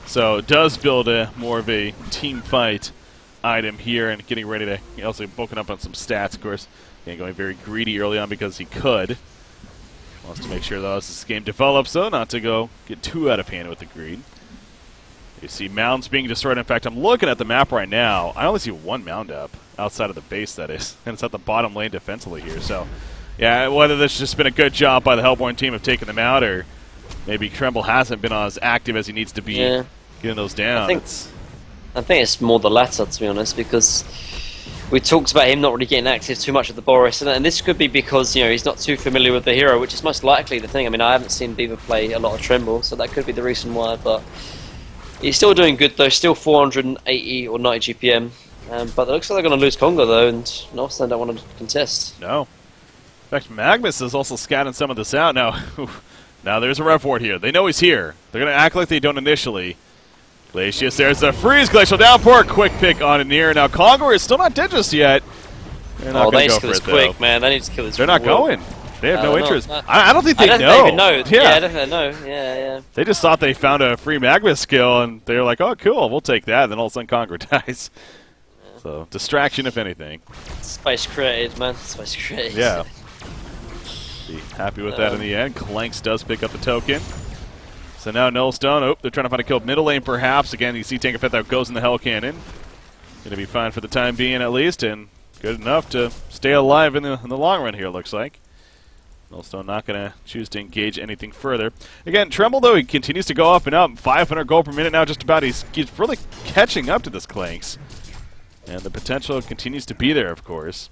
so does build more of a team fight item here and getting ready to also bulking up on some stats, of course. Again, going very greedy early on because he could. Wants to make sure, though, as this game develops, though, not to go get too out of hand with the greed. You see mounds being destroyed. In fact, I'm looking at the map right now. I only see one mound up outside of the base, that is, and it's at the bottom lane defensively here, so yeah, whether this has just been a good job by the Hellborn team of taking them out, or maybe Tremble hasn't been as active as he needs to be getting those down. I think it's more the latter, to be honest, because we talked about him not really getting active too much with the Boris, and this could be because he's not too familiar with the hero, which is most likely the thing. I mean, I haven't seen Beaver play a lot of Tremble, so that could be the reason why, but he's still doing good, though, still 480 or 90 GPM, but it looks like they're going to lose Congo, though, and Nullstone don't want to contest. No. In fact, Magnus is also scouting some of this out now. Now there's a rev ward here. They know he's here. They're going to act like they don't initially. Glacius, there's the freeze. Glacial Downpour. Quick pick on it near. Now Conqueror is still not dead just yet. They're not they going need to to go kill this for it, quick, though. man. They need to kill this. They're not going. They have no interest. I don't think I they don't know. They even know. Yeah, I don't think they know. Yeah. They just thought they found a free Magnus skill, and they were like, oh, cool, we'll take that. And then all of a sudden Conqueror dies. Yeah. So, distraction, if anything. Space created, man. Space created. Yeah. Be happy with that in the end. Clanks does pick up the token. So now Nullstone. Oh, they're trying to find a kill middle lane, perhaps. Again, you see Tank Effect that goes in the Hell Cannon. Going to be fine for the time being, at least. And good enough to stay alive in the long run here, looks like. Nullstone not going to choose to engage anything further. Again, Tremble, though, he continues to go up and up. 500 gold per minute now, just about. He's really catching up to this Clanks. And the potential continues to be there, of course.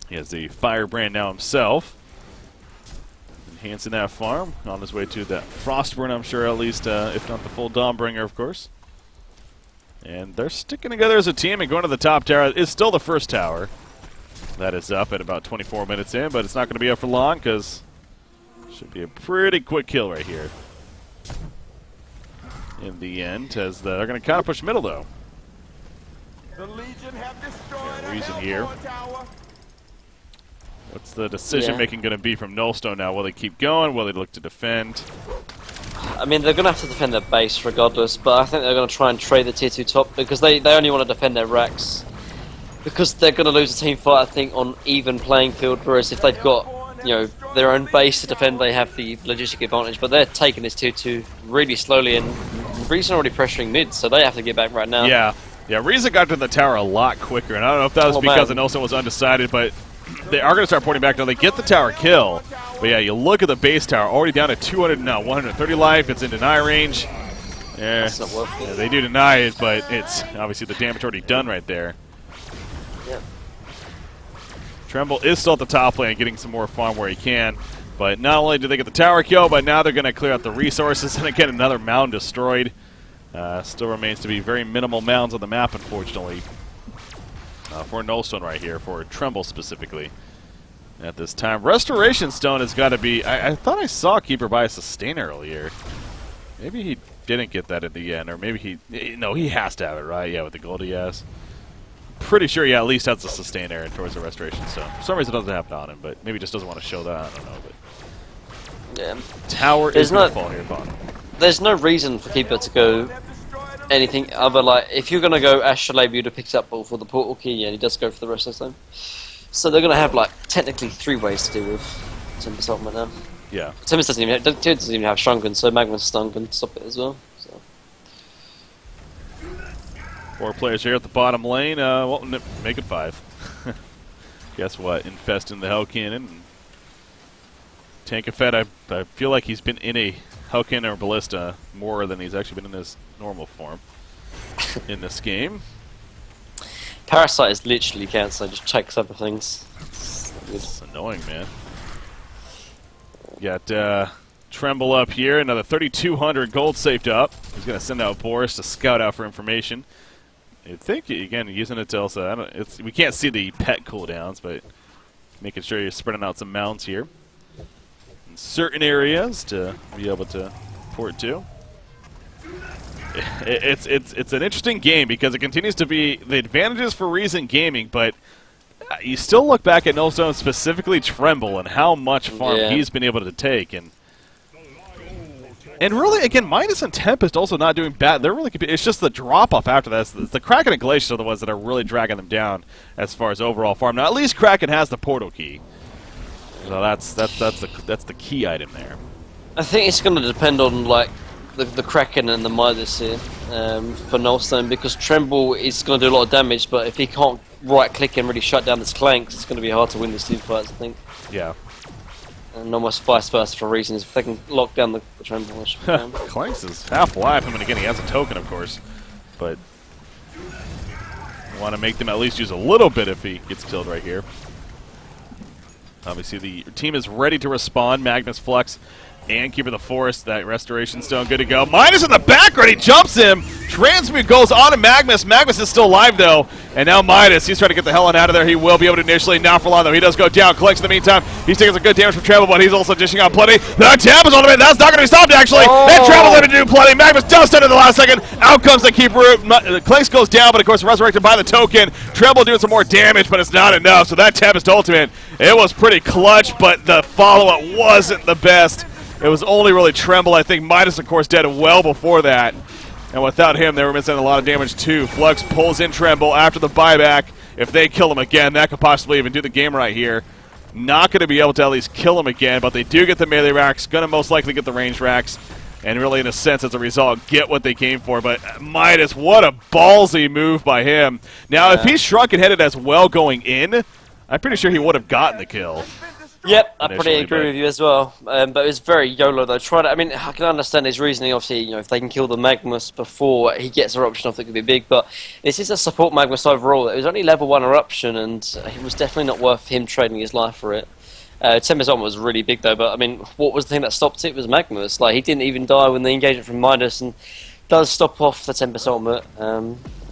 He has the Firebrand now himself. Enhancing that farm. On his way to that Frostburn, I'm sure, at least, if not the full Dawnbringer, of course. And they're sticking together as a team and going to the top tower. It's still the first tower. That is up at about 24 minutes in, but it's not going to be up for long because it should be a pretty quick kill right here. In the end, as they're going to kind of push middle, though. The Legion have destroyed reason here. What's the decision-making going to be from Nullstone now? Will they keep going? Will they look to defend? I mean, they're going to have to defend their base regardless, but I think they're going to try and trade the tier 2 top because they only want to defend their racks. Because they're going to lose a team fight, I think, on even playing field, whereas if they've got, you know, their own base to defend, they have the logistic advantage, but they're taking this tier 2 really slowly, and Reason already pressuring mid, so they have to get back right now. Yeah, Reason got to the tower a lot quicker, and I don't know if that was because Nullstone was undecided, but they are going to start pointing back now. They get the tower kill, but yeah, you look at the base tower, already down to 200 now, 130 life, it's in deny range. Yeah, That's not worth it. yeah, they do deny it, but it's obviously the damage already done right there. Yeah. Tremble is still at the top lane, getting some more farm where he can. But not only do they get the tower kill, but now they're going to clear out the resources and again another mound destroyed. Still remains to be very minimal mounds on the map, unfortunately. For Nullstone right here, for Tremble specifically. At this time, Restoration Stone has got to be. I thought I saw Keeper buy a sustain earlier. Maybe he didn't get that at the end, or maybe he. No, he has to have it, right? Yeah, with the gold he has. Pretty sure he at least has a sustain error towards the Restoration Stone. For some reason it doesn't have it on him, but maybe he just doesn't want to show that. I don't know. But Yeah. tower is going to fall here, bottom. There's no reason for Keeper to go anything other, like, if you're going to go Astrolabe, you'd have picked up for the portal key, and he does go for the rest of the time. So they're going to have, like, technically 3 ways to deal with Tempest ultimate now. Yeah. Tempest doesn't even have Shrunken, so Magma's stun can stop it as well. So. 4 players here at the bottom lane. Well, make it 5. Guess what? Infest in the Hell Cannon. Tankafed, I feel like he's been in a Hell Cannon or Ballista more than he's actually been in his normal form in this game. Parasite is literally cancer, just checks everything. It's annoying, man. Got Tremble up here, another 3,200 gold saved up. He's going to send out Boris to scout out for information. I think, again, using it to also, we can't see the pet cooldowns, but making sure you're spreading out some mounts here in certain areas to be able to port to. It's an interesting game because it continues to be the advantages for Reason Gaming, but you still look back at Nullstone, specifically Tremble, and how much farm he's been able to take, and really, again, Midas and Tempest also not doing bad. They're really it's just the drop-off after that. It's the Kraken and Glacier are the ones that are really dragging them down as far as overall farm. Now, at least Kraken has the portal key. So that's the key item there. I think it's going to depend on, like, the Kraken and the Midas here for Nullstone, because Tremble is going to do a lot of damage, but if he can't right-click and really shut down his Clanks, it's going to be hard to win these team fights, I think. Yeah. And almost vice versa for reasons. If they can lock down the Tremble, it should be fine. Clanks is half alive. I mean, again, he has a token, of course, but you want to make them at least use a little bit if he gets killed right here. Obviously, the team is ready to respond. Magnus Flux and Keeper of the Forest. That Restoration Stone good to go. Midas in the background. He jumps him. Transmute goes on to Magnus. Magnus is still alive, though. And now Midas, he's trying to get the hell out of there. He will be able to initially. Not for long, though. He does go down. Collects in the meantime. He's taking some good damage from Tremble, but he's also dishing out plenty. The tap is ultimate. That's not going to be stopped, actually. And Tremble's able to do plenty. Magnus does stand in the last second. Out comes the Keeper. Clanks goes down, but of course resurrected by the token. Tremble doing some more damage, but it's not enough. So that Tempest ultimate, it was pretty clutch, but the follow-up wasn't the best. It was only really Tremble. I think Midas, of course, dead well before that. And without him, they were missing a lot of damage, too. Flux pulls in Tremble after the buyback. If they kill him again, that could possibly even do the game right here. Not going to be able to at least kill him again, but they do get the melee racks. Going to most likely get the range racks. and really, in a sense, as a result, get what they came for. But Midas, what a ballsy move by him. Now, if he shrunk and headed as well going in, I'm pretty sure he would have gotten the kill. Yep, I pretty agree with you as well. But it was very YOLO though. I mean, I can understand his reasoning. Obviously, you know, if they can kill the Magnus before he gets eruption off, it could be big. But this is a support Magnus overall. It was only level 1 eruption, and it was definitely not worth him trading his life for it. Tempest Armor was really big though. But I mean, what was the thing that stopped it? Was Magnus. Like, he didn't even die when the engagement from Midas, and does stop off the Tempest Armor.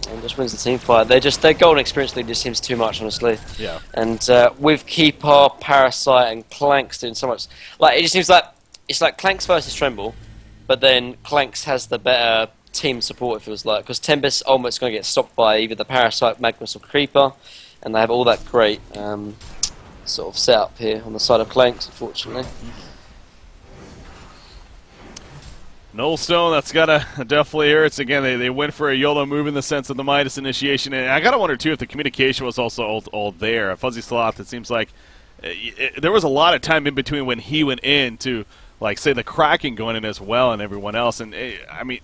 And just wins the team fight. Their golden experience lead just seems too much, honestly. Yeah. And with Keeper, Parasite, and Clanks doing so much, like, it just seems like it's like Clanks versus Tremble, but then Clanks has the better team support. It feels like, because Tempest almost going to get stopped by either the Parasite, Magnus, or Creeper, and they have all that great sort of setup here on the side of Clanks, unfortunately. Nullstone, that's gotta definitely hurts. Again, they went for a YOLO move in the sense of the Midas initiation, and I gotta wonder too if the communication was also all there. Fuzzy Sloth, it seems like there was a lot of time in between when he went in to, like, say, the Kraken going in as well, and everyone else. And I mean,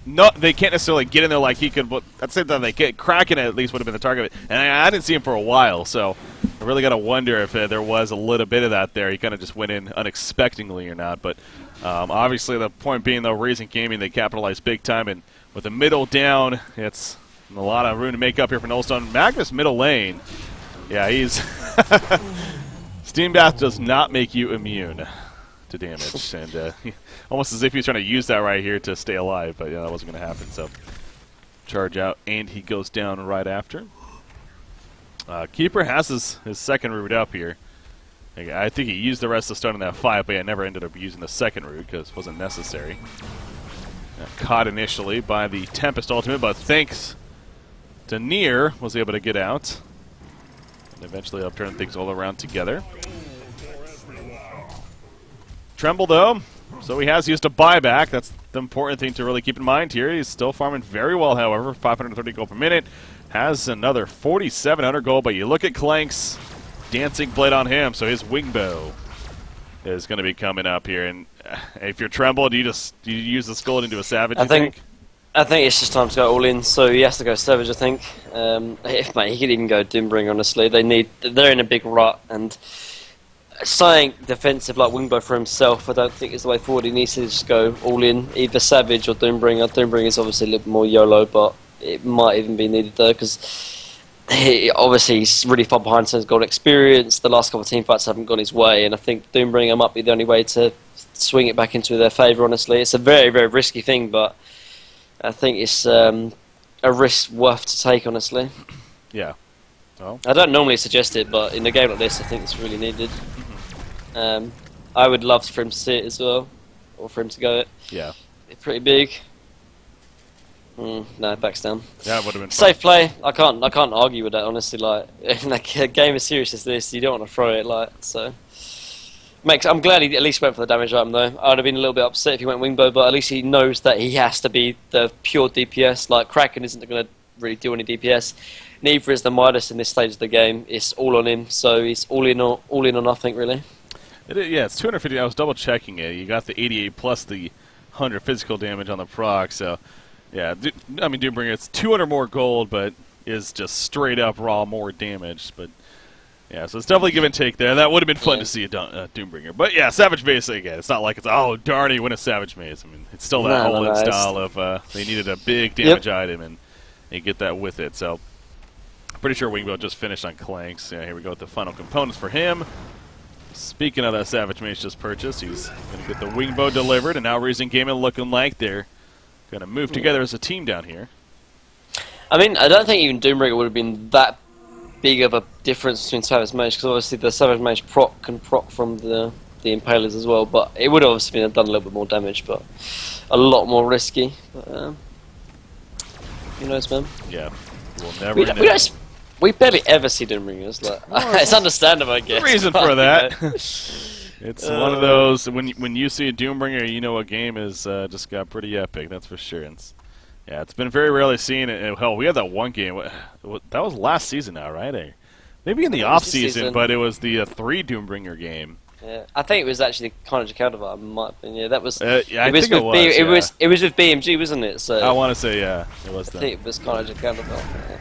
no, they can't necessarily get in there like he could. But at the same time, Kraken at least would have been the target of it. And I didn't see him for a while, so I really gotta wonder if there was a little bit of that there. He kind of just went in unexpectedly or not, but. Obviously, the point being, though, Raising Gaming, they capitalized big time, and with the middle down, it's a lot of room to make up here for Nullstone. Magnus middle lane, yeah, he's Steam Bath does not make you immune to damage, and almost as if he's trying to use that right here to stay alive, but yeah, that wasn't going to happen. So charge out, and he goes down right after. Keeper has his second root up here. I think he used the rest of the stun in that fight, but I never ended up using the second root because it wasn't necessary. Caught initially by the Tempest ultimate, but thanks to Nier, was able to get out. And eventually upturn things all around together. Tremble, though, so he has used a buyback. That's the important thing to really keep in mind here. He's still farming very well, however. 530 gold per minute. Has another 4,700 gold, but you look at Clank's Dancing Blade on him, so his wing bow is going to be coming up here. And if you're Tremble, do you use the skull into a Savage? I think it's just time to go all in. So he has to go Savage. I think. Mate, he could even go Doombringer. Honestly, they're in a big rut, and something defensive like Wingbow for himself, I don't think is the way forward. He needs to just go all in, either Savage or Doombringer. Doombringer is obviously a little bit more YOLO, but it might even be needed though, because he's really far behind in terms of gold experience. The last couple of team fights haven't gone his way, and I think Doombringer might be the only way to swing it back into their favour, honestly. It's a very, very risky thing, but I think it's a risk worth to take, honestly. Yeah. Well, I don't normally suggest it, but in a game like this, I think it's really needed. I would love for him to see it as well, or for him to go it. Yeah. It's pretty big. No, backs down. Yeah, it would have been safe play. I can't argue with that, honestly. Like, in a game as serious as this, you don't want to throw it. Like, so. I'm glad he at least went for the damage item though. I'd have been a little bit upset if he went Wingbow, but at least he knows that he has to be the pure DPS. Like, Kraken isn't going to really do any DPS. Neither is the Midas in this stage of the game. It's all on him, so he's all in or nothing, really. Yeah, it's 250. I was double checking it. You got the 88 plus the 100 physical damage on the proc, so. Yeah, I mean, Doombringer, it's 200 more gold, but is just straight up raw more damage. But yeah, so it's definitely give and take there. That would have been fun to see a Doombringer. But yeah, Savage Maze again. It's not like it's, oh, darn, you win a Savage Maze. I mean, it's still that whole style of they needed a big damage item, and you get that with it. So pretty sure Wingbow just finished on Clanks. Yeah, here we go with the final components for him. Speaking of that Savage Maze just purchased, he's going to get the Wingbow delivered, and now Raising Gaming looking like they're going to move together as a team down here. I mean, I don't think even Doombringer would have been that big of a difference between Savage Mage, because obviously the Savage Mage can proc from the Impalers as well, but it would have obviously done a little bit more damage, but a lot more risky. But, who knows, man? Yeah, we'll never know. We barely ever see Doombringers. Like, it's understandable, I guess. Reason for that. It's one of those, when you see a Doombringer, you know a game is just got pretty epic, that's for sure. Yeah, it's been very rarely seen. Hell, we had that one game. That was last season now, right? Maybe in the off-season, but it was the 3 Doombringer game. Yeah, I think it was actually Carnage Counterpart, in my opinion. Yeah, that was. Yeah, I think it was. It was with BMG, wasn't it? So I want to say, yeah, it was I them. think it was Carnage Counterpart. Yeah.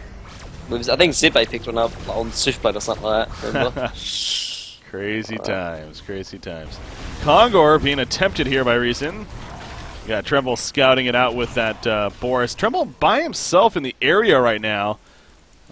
I think Zibe picked one up like, on Switchblade or something like that. Remember? Crazy times, crazy times. Kongor being attempted here by Reason. You got Tremble scouting it out with that Boris. Tremble by himself in the area right now.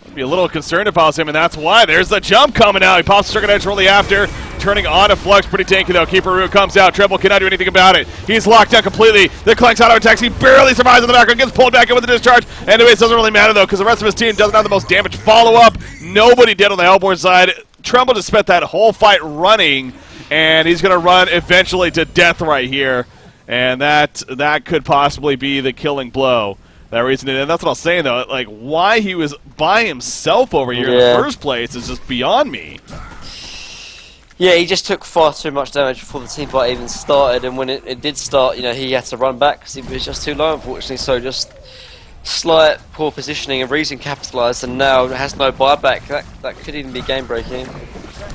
I'd be a little concerned if I was him, and that's why. There's the jump coming out. He pops Stricken Edge shortly after. Turning on a Flux. Pretty tanky, though. Keeper Root comes out. Tremble cannot do anything about it. He's locked down completely. The Clank's auto attacks. He barely survives in the background. Gets pulled back in with the discharge. Anyways, doesn't really matter, though, because the rest of his team doesn't have the most damage follow-up. Nobody dead on the Hellborn side. Tremble just spent that whole fight running, and he's going to run eventually to death right here. And that could possibly be the killing blow. That reason, and that's what I was saying, though. Like, why he was by himself over here in the first place is just beyond me. Yeah, he just took far too much damage before the team fight even started, and when it did start, he had to run back because he was just too low, unfortunately. So just slight poor positioning, and Reason capitalised, and now has no buyback. That could even be game breaking.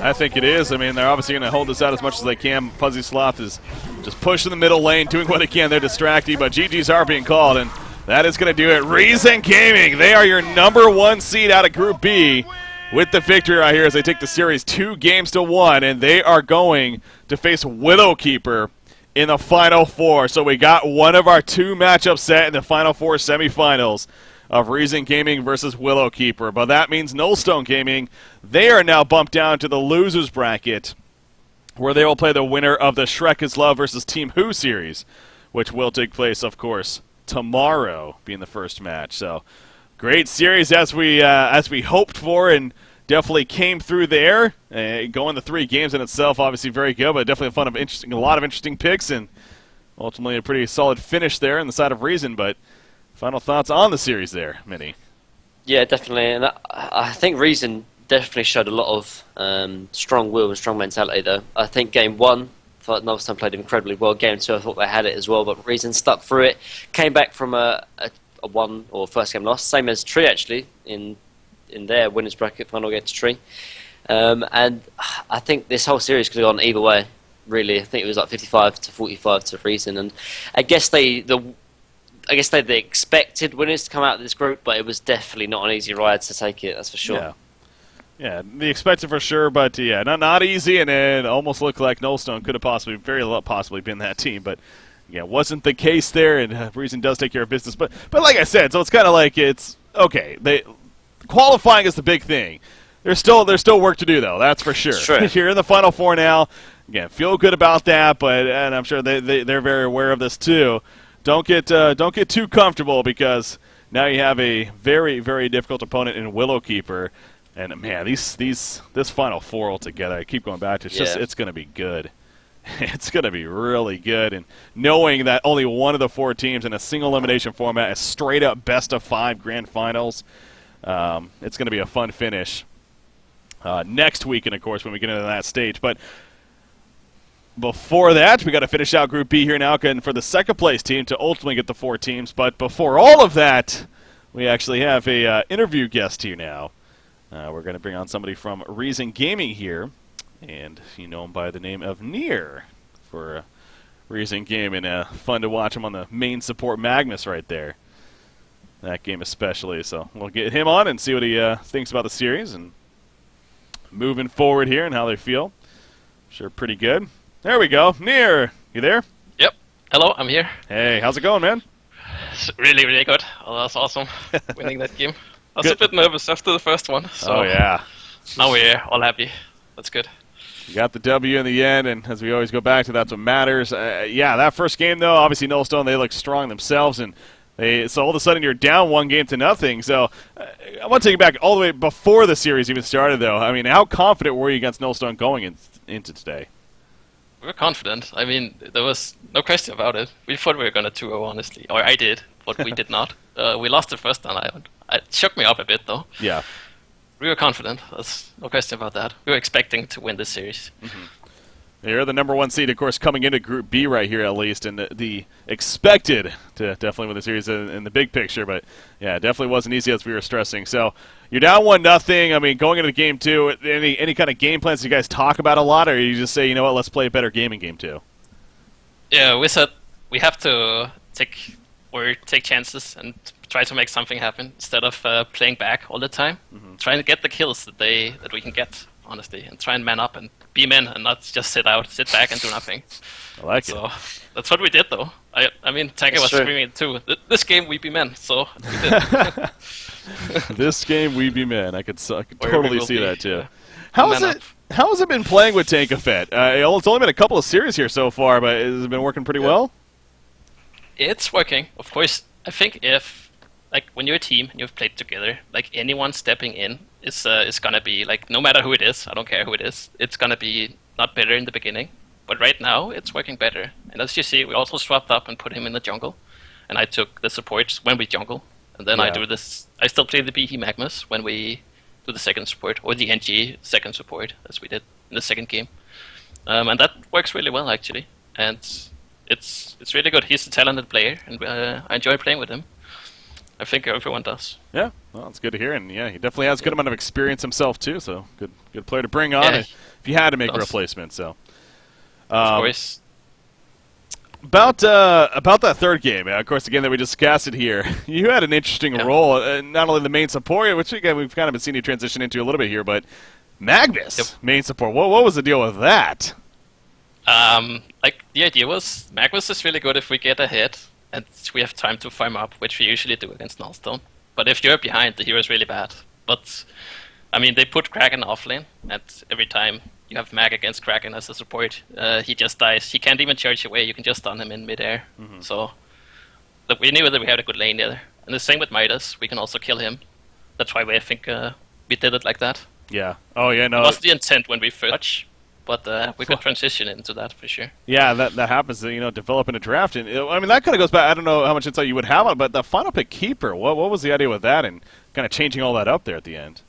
I think it is. I mean, they're obviously going to hold this out as much as they can. Fuzzy Sloth is just pushing the middle lane, doing what they can. They're distracting, but GGs are being called, and that is going to do it. Reason Gaming, they are your #1 seed out of Group B with the victory right here as they take the series 2-1, and they are going to face Widowkeeper in the Final Four. So we got one of our 2 matchups set in the Final Four semifinals of Reason Gaming versus Widowkeeper. But that means Nullstone Gaming, they are now bumped down to the losers bracket, where they will play the winner of the Shrek is Love versus Team Who series, which will take place, of course, tomorrow, being the first match. So great series as we hoped for, and definitely came through there. Going the 3 games in itself, obviously very good, but definitely a lot of interesting picks, and ultimately a pretty solid finish there on the side of Reason. But final thoughts on the series there, Minnie? Yeah, definitely, and I think Reason definitely showed a lot of strong will and strong mentality, though. I think Game 1, I thought Nullstone played incredibly well. Game 2, I thought they had it as well, but Reason stuck through it. Came back from a 1 or first game loss, same as Tree actually in their winners bracket final against Tree. And I think this whole series could have gone either way. Really, I think it was like 55 to 45 to Reason, and I guess they're the expected winners to come out of this group, but it was definitely not an easy ride to take it. That's for sure. Yeah, the expected for sure, but yeah, not easy, and it almost looked like Nullstone could have possibly been that team, but yeah, wasn't the case there, and Reason does take care of business. But like I said, so it's kind of like it's okay. Qualifying is the big thing. There's still work to do, though. That's for sure. Sure. You're in the Final Four now. Again, feel good about that, and I'm sure they're very aware of this too. Don't get too comfortable, because now you have a very, very difficult opponent in Widowkeeper. And man, this Final Four altogether, I keep going back to it's going to be good. It's going to be really good. And knowing that only one of the 4 teams in a single elimination format is straight up best of 5 grand finals, it's going to be a fun finish next weekend, of course, when we get into that stage. But before that, we got to finish out Group B here now, and for the second place team to ultimately get the 4 teams. But before all of that, we actually have a interview guest here now. We're going to bring on somebody from Reason Gaming here, and you know him by the name of Nier for Reason Gaming. Fun to watch him on the main support Magnus right there. That game especially. So we'll get him on and see what he thinks about the series and moving forward here and how they feel. Sure, pretty good. There we go. Nier, you there? Yep. Hello, I'm here. Hey, how's it going, man? It's really, really good. Oh, that's awesome. Winning that game. I was a bit nervous after the first one. So yeah. Now we're all happy. That's good. You got the W in the end, and as we always go back to, that's what matters. Yeah, that first game, though, obviously Nullstone, they look strong themselves, and so all of a sudden you're down 1-0. So I want to take you back all the way before the series even started, though. I mean, how confident were you against Nullstone going into today? We were confident. I mean, there was no question about it. We thought we were going to 2-0, honestly. Or I did, but we did not. We lost the first time. It shook me up a bit, though. Yeah. We were confident. There's no question about that. We were expecting to win this series. Mm-hmm. You're the number 1 seed, of course, coming into Group B right here at least, and the expected to definitely win the series in the big picture. But yeah, it definitely wasn't easy as we were stressing. So you're down 1-0. I mean, going into Game 2, any kind of game plans you guys talk about a lot, or you just say, you know what, let's play a better game in Game 2? Yeah, we said we have to take chances and try to make something happen instead of playing back all the time. Trying to get the kills that we can get, honestly, and try and man up and be men and not just sit back and do nothing. I like it. So that's what we did, though. I mean, Tanker was screaming it too. This game we be men, so we did. This game we be men. I could totally see that too. How How has it been playing with Tankafet? It's only been a couple of series here so far, but has it been working pretty well? It's working, of course. I think if, like, when you're a team and you've played together, like, anyone stepping in is gonna be, like, no matter who it is, I don't care who it is, it's gonna be not better in the beginning. But right now, it's working better. And as you see, we also swapped up and put him in the jungle. And I took the support when we jungle. And then I do this, I still play the BT Magmas when we do the second support, or the NG second support, as we did in the second game. And that works really well, actually. And it's really good. He's a talented player, and I enjoy playing with him. I think everyone does. Yeah, well, it's good to hear, and yeah, he definitely has a good amount of experience himself too. So good player to bring on if you had to make a replacement. So, of course. About that third game, of course, again that we discussed it here. You had an interesting role, not only the main support, which again we've kind of been seeing you transition into a little bit here, but Magnus main support. What was the deal with that? Like, the idea was Magnus is really good if we get ahead and we have time to farm up, which we usually do against Nullstone. But if you're behind, the hero is really bad. But I mean, they put Kraken offlane, and every time you have Mag against Kraken as a support, he just dies. He can't even charge away. You can just stun him in midair. So we knew that we had a good lane there. And the same with Midas. We can also kill him. That's why I think we did it like that. Yeah. Oh yeah. No. It was the intent when we first. But we could transition into that for sure. Yeah, that happens. Develop in a draft, and I mean that kind of goes back. I don't know how much insight you would have on it, but the final pick keeper. What was the idea with that, and kind of changing all that up there at the end?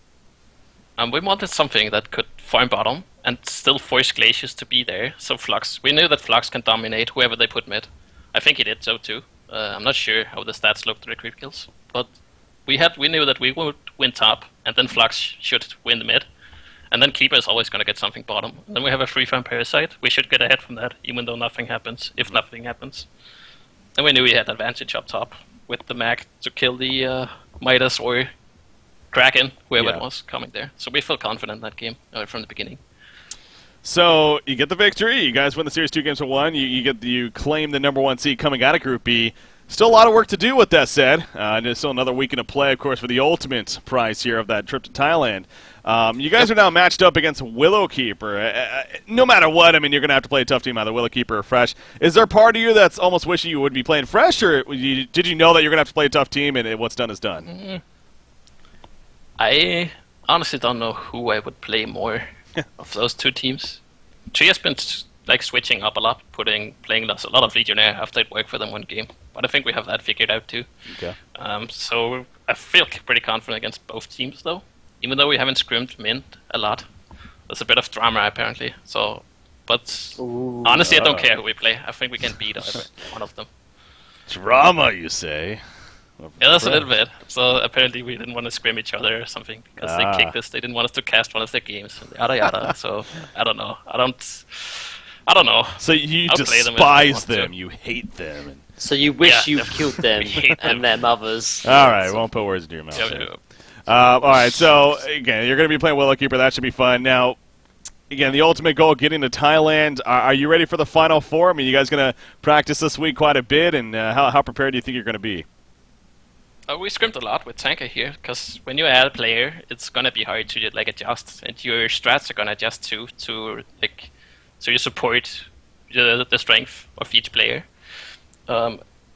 We wanted something that could farm bottom and still force Glacius to be there. So Flux, we knew that Flux can dominate whoever they put mid. I think he did so too. I'm not sure how the stats looked to recruit kills, but we knew that we would win top, and then Flux should win the mid. And then Keeper is always going to get something bottom. And then we have a free farm Parasite. We should get ahead from that, even though nothing happens, if nothing happens. And we knew we had advantage up top with the Mag to kill the Midas or Kraken, whoever it was coming there. So we felt confident in that game from the beginning. So you get the victory. You guys win the series 2-1. You claim the number 1 seed coming out of Group B. Still a lot of work to do with that said. And there's still another weekend of play, of course, for the ultimate prize here of that trip to Thailand. You guys are now matched up against Willowkeeper. No matter what, I mean, you're going to have to play a tough team, either Willowkeeper or Fresh. Is there a part of you that's almost wishing you would be playing Fresh, or did you know that you're going to have to play a tough team and what's done is done? I honestly don't know who I would play more of those two teams. She has been switching up a lot, playing a lot of Legionnaire after it worked for them one game. But I think we have that figured out too. Okay. So I feel pretty confident against both teams, though. Even though we haven't scrimmed Mint a lot, there's a bit of drama apparently. So, but honestly, I don't care who we play. I think we can beat one of them. Drama, you say? Yeah, that's a little bit. So apparently we didn't want to scrim each other or something because they kicked us. They didn't want us to cast one of their games. Yada yada. So I don't know. I don't know. So you despise them. You hate them. So you wish you killed them and their mothers. All right, won't put words into your mouth. All right, so again, you're going to be playing Willowkeeper. That should be fun. Now, again, the ultimate goal, getting to Thailand. Are you ready for the Final Four? I mean, you guys going to practice this week quite a bit, and how prepared do you think you're going to be? We scrimmed a lot with Tanker here, because when you add a player, it's going to be hard to adjust, and your strats are going to adjust too, so you support the strength of each player.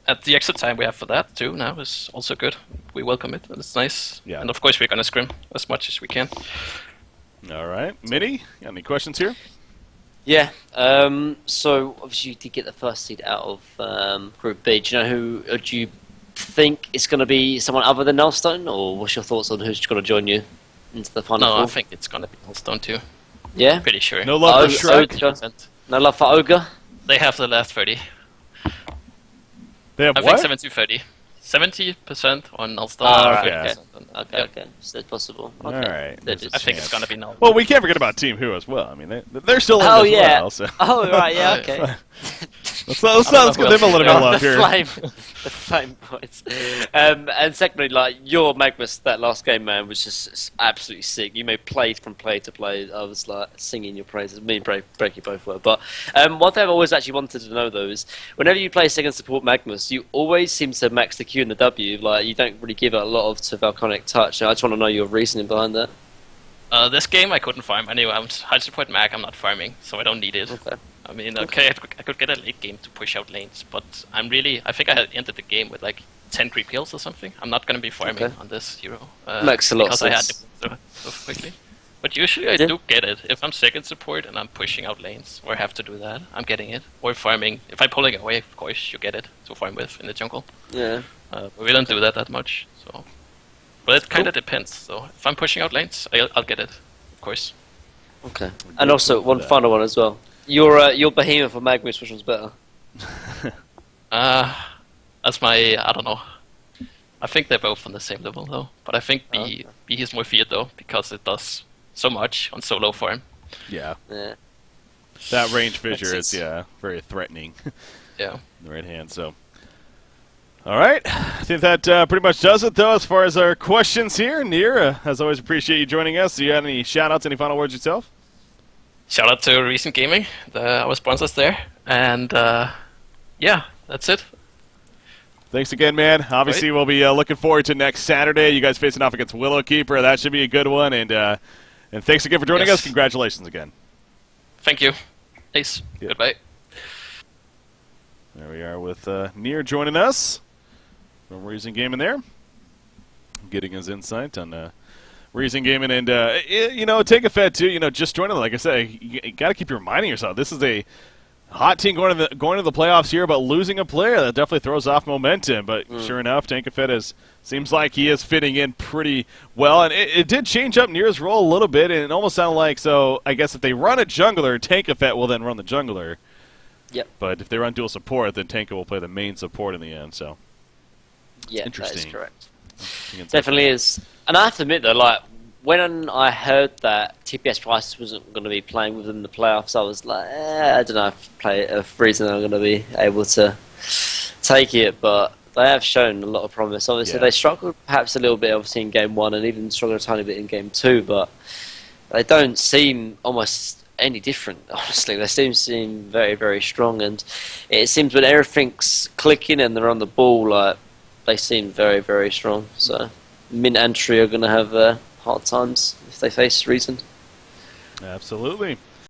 At the extra time we have for that too now is also good. We welcome it, and it's nice. Yeah. And of course we're gonna scrim as much as we can. All right, Mitty, got any questions here? Yeah. So obviously you did get the first seed out of Group B. Do you know who? Do you think it's going to be someone other than Nullstone, or what's your thoughts on who's going to join you into the final? No, four? I think it's going to be Nullstone too. Yeah. Pretty sure. No love for Shrek. No love for Ogre? They have the last 30. They have I what? think 70-30. 70% on Null Oh, Star. right. okay. Okay, Yep. okay. So it's possible. All Okay. right. That There's is- a I think it's chance. gonna be Null. Well, we can't forget about Team Who as well. I mean, they're still in Oh, as yeah. well. So Oh, right, yeah, okay. let's I don't give know them a who little bit else- of love the here. the flame boys. And secondly, like your Magnus, that last game, man, was just absolutely sick. You made plays from play to play. I was like singing your praises. Me and Breaky both were. But one thing I've always actually wanted to know though is whenever you play second support Magnus, you always seem to max the Q and the W. Like you don't really give it a lot of to Volcanic Touch. I just want to know your reasoning behind that. This game I couldn't farm. Anyway, I'm high support Mag, I'm not farming, so I don't need it. Okay. I mean, okay, I could get a late game to push out lanes, but I think I had entered the game with like 10 creep kills or something. I'm not going to be farming Okay. on this hero. Makes a lot of because I had sense. it so quickly. But usually I Yeah. do get it. If I'm second support and I'm pushing out lanes, or have to do that, I'm getting it. Or farming. If I'm pulling away, of course, you get it to farm with in the jungle. Yeah. But we don't do that much, so... But it kind of depends, so if I'm pushing out lanes, I'll get it, of course. Okay. And also one final one as well. Your Behemoth or Magnus, which one's better? That's my... I don't know. I think they're both on the same level, though. But I think B is more feared, though, because it does so much on solo farm. Yeah, Yeah. that range fissure That's is very threatening. Yeah. On the right hand. So, all right, I think that pretty much does it, though, as far as our questions here. Near, as always, appreciate you joining us. Do you have any shout-outs, any final words yourself? Shout out to Recent Gaming, our sponsors there. And, yeah, that's it. Thanks again, man. Obviously, we'll be looking forward to next Saturday. You guys facing off against Willowkeeper. That should be a good one. And thanks again for joining us. Congratulations again. Thank you. Peace. Yeah. Goodbye. There we are with Near joining us from Reason Gaming there. Getting his insight on Reason Gaming. And, take a Fed, too. Just joining, like I said, you got to keep reminding yourself. This is a hot team going to the playoffs here, but losing a player that definitely throws off momentum. But sure enough, Tankafed seems like he is fitting in pretty well, and it did change up Near's role a little bit, and it almost sounded like I guess if they run a jungler, Tankafed will then run the jungler. Yep. But if they run dual support, then Tanka will play the main support in the end. So Yeah, that is Interesting. correct. Against Definitely is. And I have to admit though, like when I heard that TPS Price wasn't going to be playing within the playoffs, I was like, I don't know if Reason are going to be able to take it, but they have shown a lot of promise. Obviously, Yeah. they struggled perhaps a little bit, obviously in game one, and even struggled a tiny bit in game two, but they don't seem almost any different. Honestly, they seem very, very strong, and it seems when everything's clicking and they're on the ball, like they seem very, very strong. So Mint and Tree are going to have hard times if they face Reason. Absolutely.